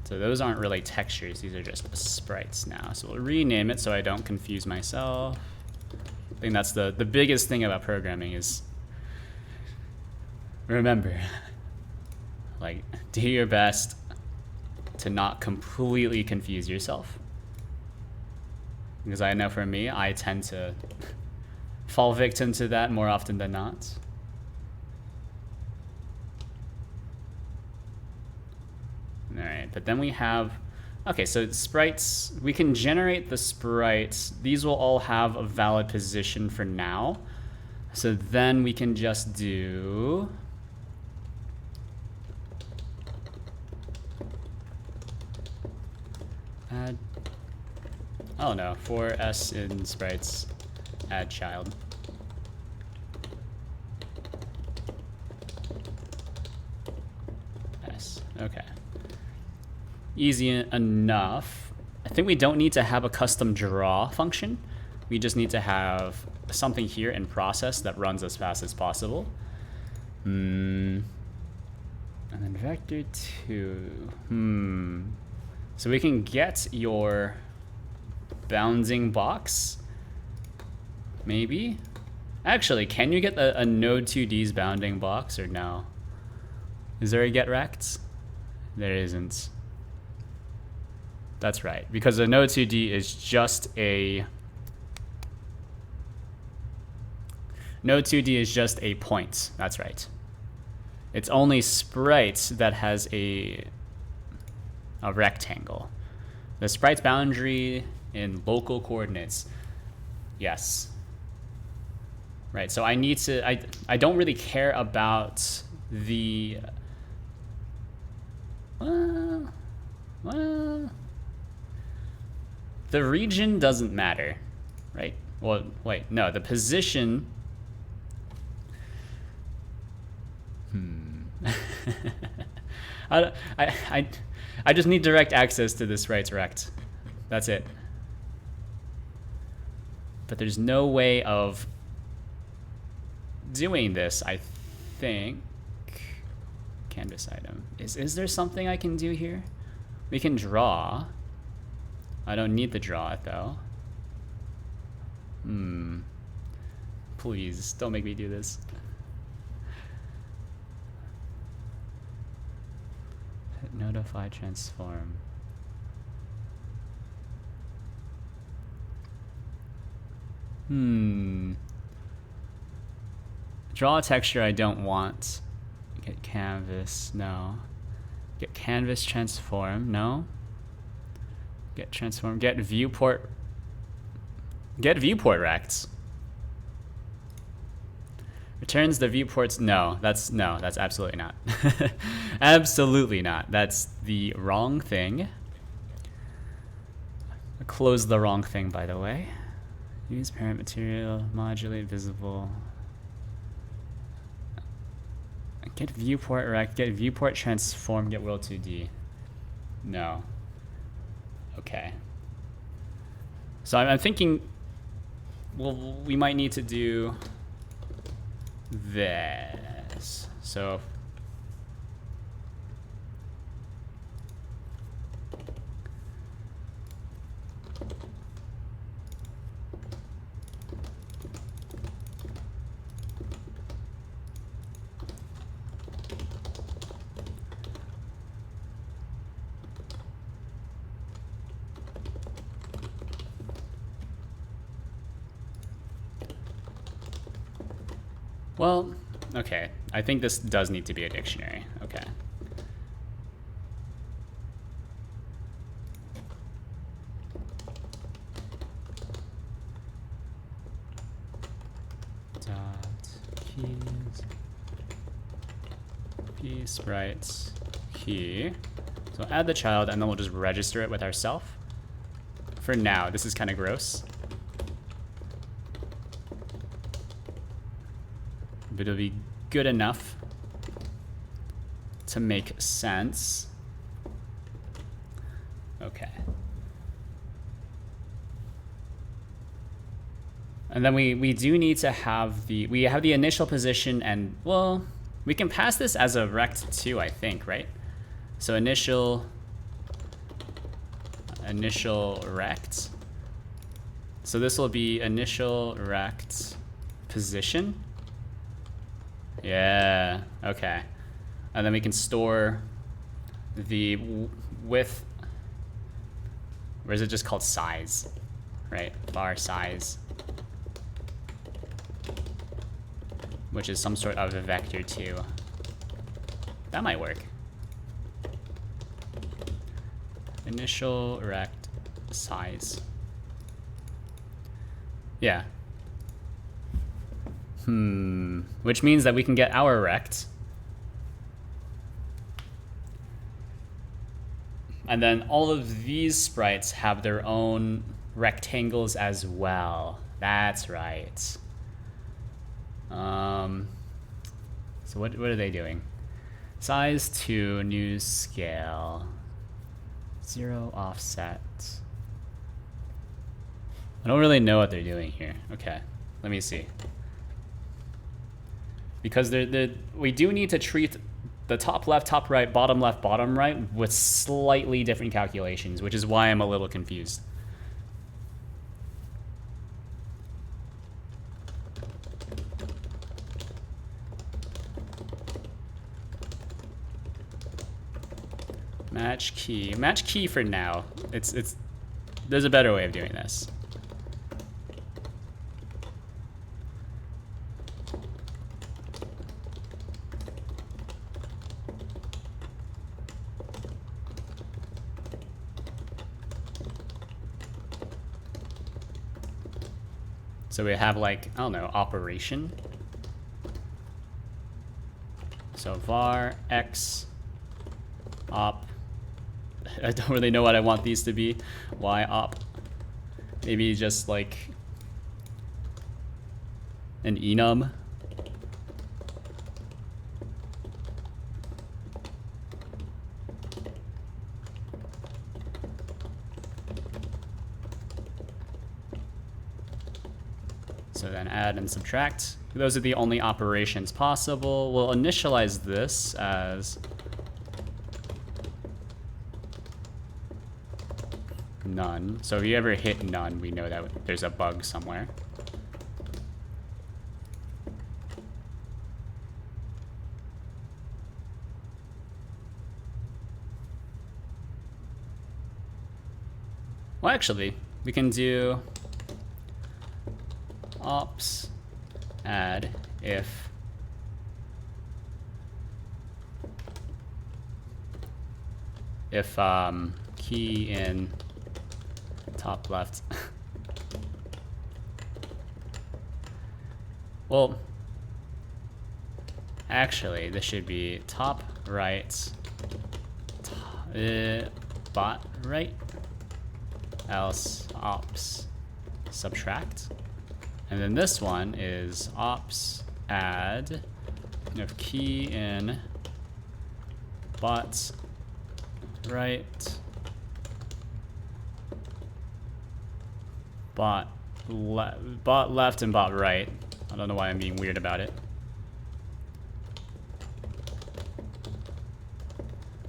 S1: So those aren't really textures, these are just sprites now. So we'll rename it so I don't confuse myself. I think that's the biggest thing about programming is remember, like, do your best to not completely confuse yourself. Because I know for me, I tend to fall victim to that more often than not. All right, but then we have, okay, so sprites, we can generate the sprites. These will all have a valid position for now. So then we can just do add, oh no, for s in sprites, add child. S, okay. Easy enough. I think we don't need to have a custom draw function. We just need to have something here in process that runs as fast as possible. And then vector 2. So we can get your bounding box. Maybe? Actually, can you get a node 2D's bounding box or no? Is there a get rect? There isn't. That's right, because a node 2D is just a... Node 2D is just a point. That's right. It's only sprite that has a rectangle. The sprite's boundary in local coordinates. Yes. Right, so I need to, I don't really care about the, well, the region doesn't matter, right? Well, wait, no, the position, I just need direct access to this sprite's rect. That's it. But there's no way of doing this, I think. Canvas item. Is there something I can do here? We can draw. I don't need to draw it though. Please, don't make me do this. Hit notify transform. Draw a texture I don't want. Get canvas, no. Get canvas transform, no. Get transform, get viewport. Get viewport rect. Returns the viewports, no, that's absolutely not. Absolutely not. That's the wrong thing. I closed the wrong thing, by the way. Use parent material, modulate visible. Get viewport rect, get viewport transform, get world 2D. No. Okay. So I'm thinking, well, we might need to do this. So well, okay. I think this does need to be a dictionary. Okay. Dot keys. Key sprites key. So add the child and then we'll just register it with ourselves. For now, this is kind of gross. But it'll be good enough to make sense. Okay. And then we do need to have we have the initial position and, well, we can pass this as a rect too, I think, right? So initial rect. So this will be initial rect position. Yeah, okay. And then we can store the width, or is it just called size, right? Bar size, which is some sort of a vector too. That might work. Initial rect size. Yeah. Which means that we can get our rect. And then all of these sprites have their own rectangles as well. That's right. So what are they doing? Size 2, new scale. 0 offset. I don't really know what they're doing here. Okay, let me see. Because we do need to treat the top left, top right, bottom left, bottom right with slightly different calculations, which is why I'm a little confused. Match key. Match key for now. There's a better way of doing this. So we have like, I don't know, operation. So var x op. I don't really know what I want these to be. Y op. Maybe just like an enum. So then add and subtract. Those are the only operations possible. We'll initialize this as none. So if you ever hit none, we know that there's a bug somewhere. Well, actually, we can do ops add if key in top left. Well, actually, this should be top right, bot right, else ops subtract. And then this one is ops add if key in bot right, bot left and bot right. I don't know why I'm being weird about it.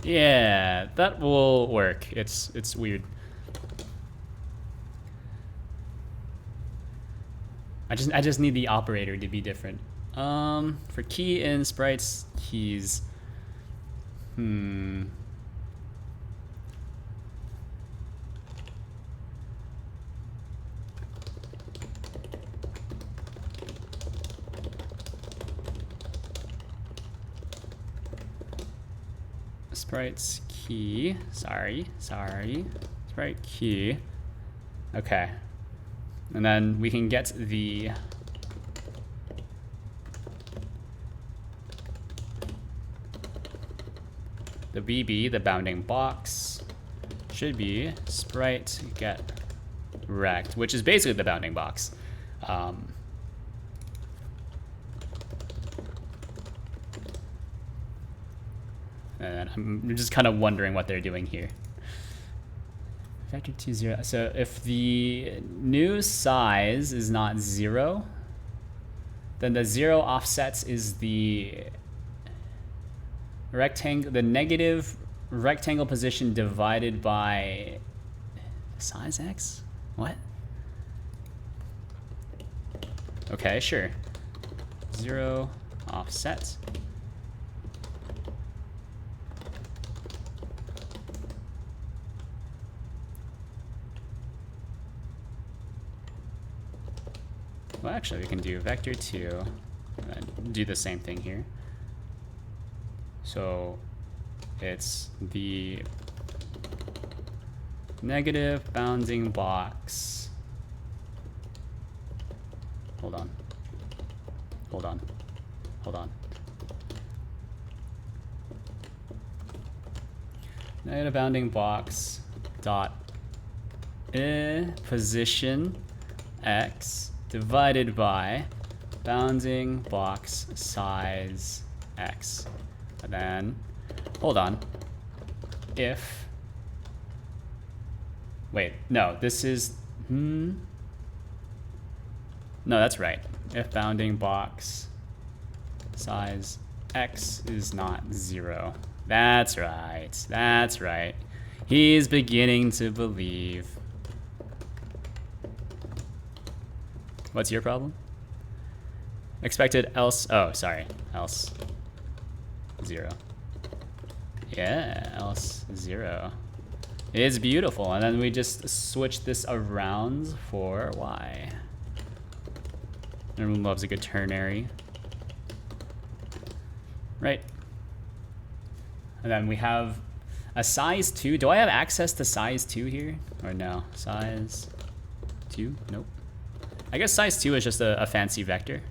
S1: Yeah, that will work. It's weird. I just need the operator to be different. For key in sprites keys. Sprites key. Sorry. Sprite key. Okay. And then we can get the BB, the bounding box, should be sprite get rect, which is basically the bounding box. And I'm just kind of wondering what they're doing here. Vector 2, 0. So if the new size is not 0, then the 0 offsets is the rectangle, the negative rectangle position divided by size x? What? Okay, sure. 0 offset. Well, actually, we can do vector 2 and do the same thing here. So it's the negative bounding box. Hold on. Negative bounding box dot position x divided by bounding box size x. And then, hold on, if, wait, no, this is, no, that's right. If bounding box size x is not 0. That's right. That's right. He's beginning to believe. What's your problem? Expected else. Oh, sorry. Else 0. Yeah, else 0. It's beautiful. And then we just switch this around for y. Everyone loves a good ternary. Right. And then we have a size 2. Do I have access to size 2 here? Or no? Size 2? Nope. I guess size 2 is just a fancy vector.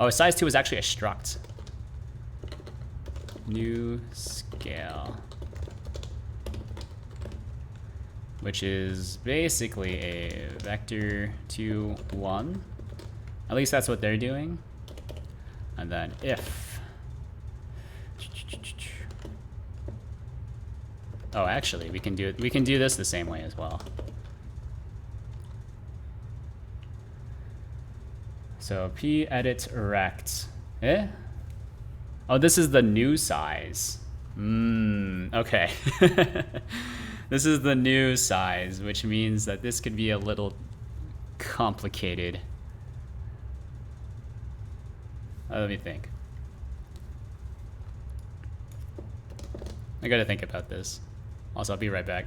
S1: Oh, size 2 is actually a struct. New scale. Which is basically a vector 2, 1. At least that's what they're doing. And then if. Oh, actually, we can do it. We can do this the same way as well. So p edit rect. Eh? Oh, this is the new size. Okay. This is the new size, which means that this could be a little complicated. Let me think. I gotta think about this. Also, I'll be right back.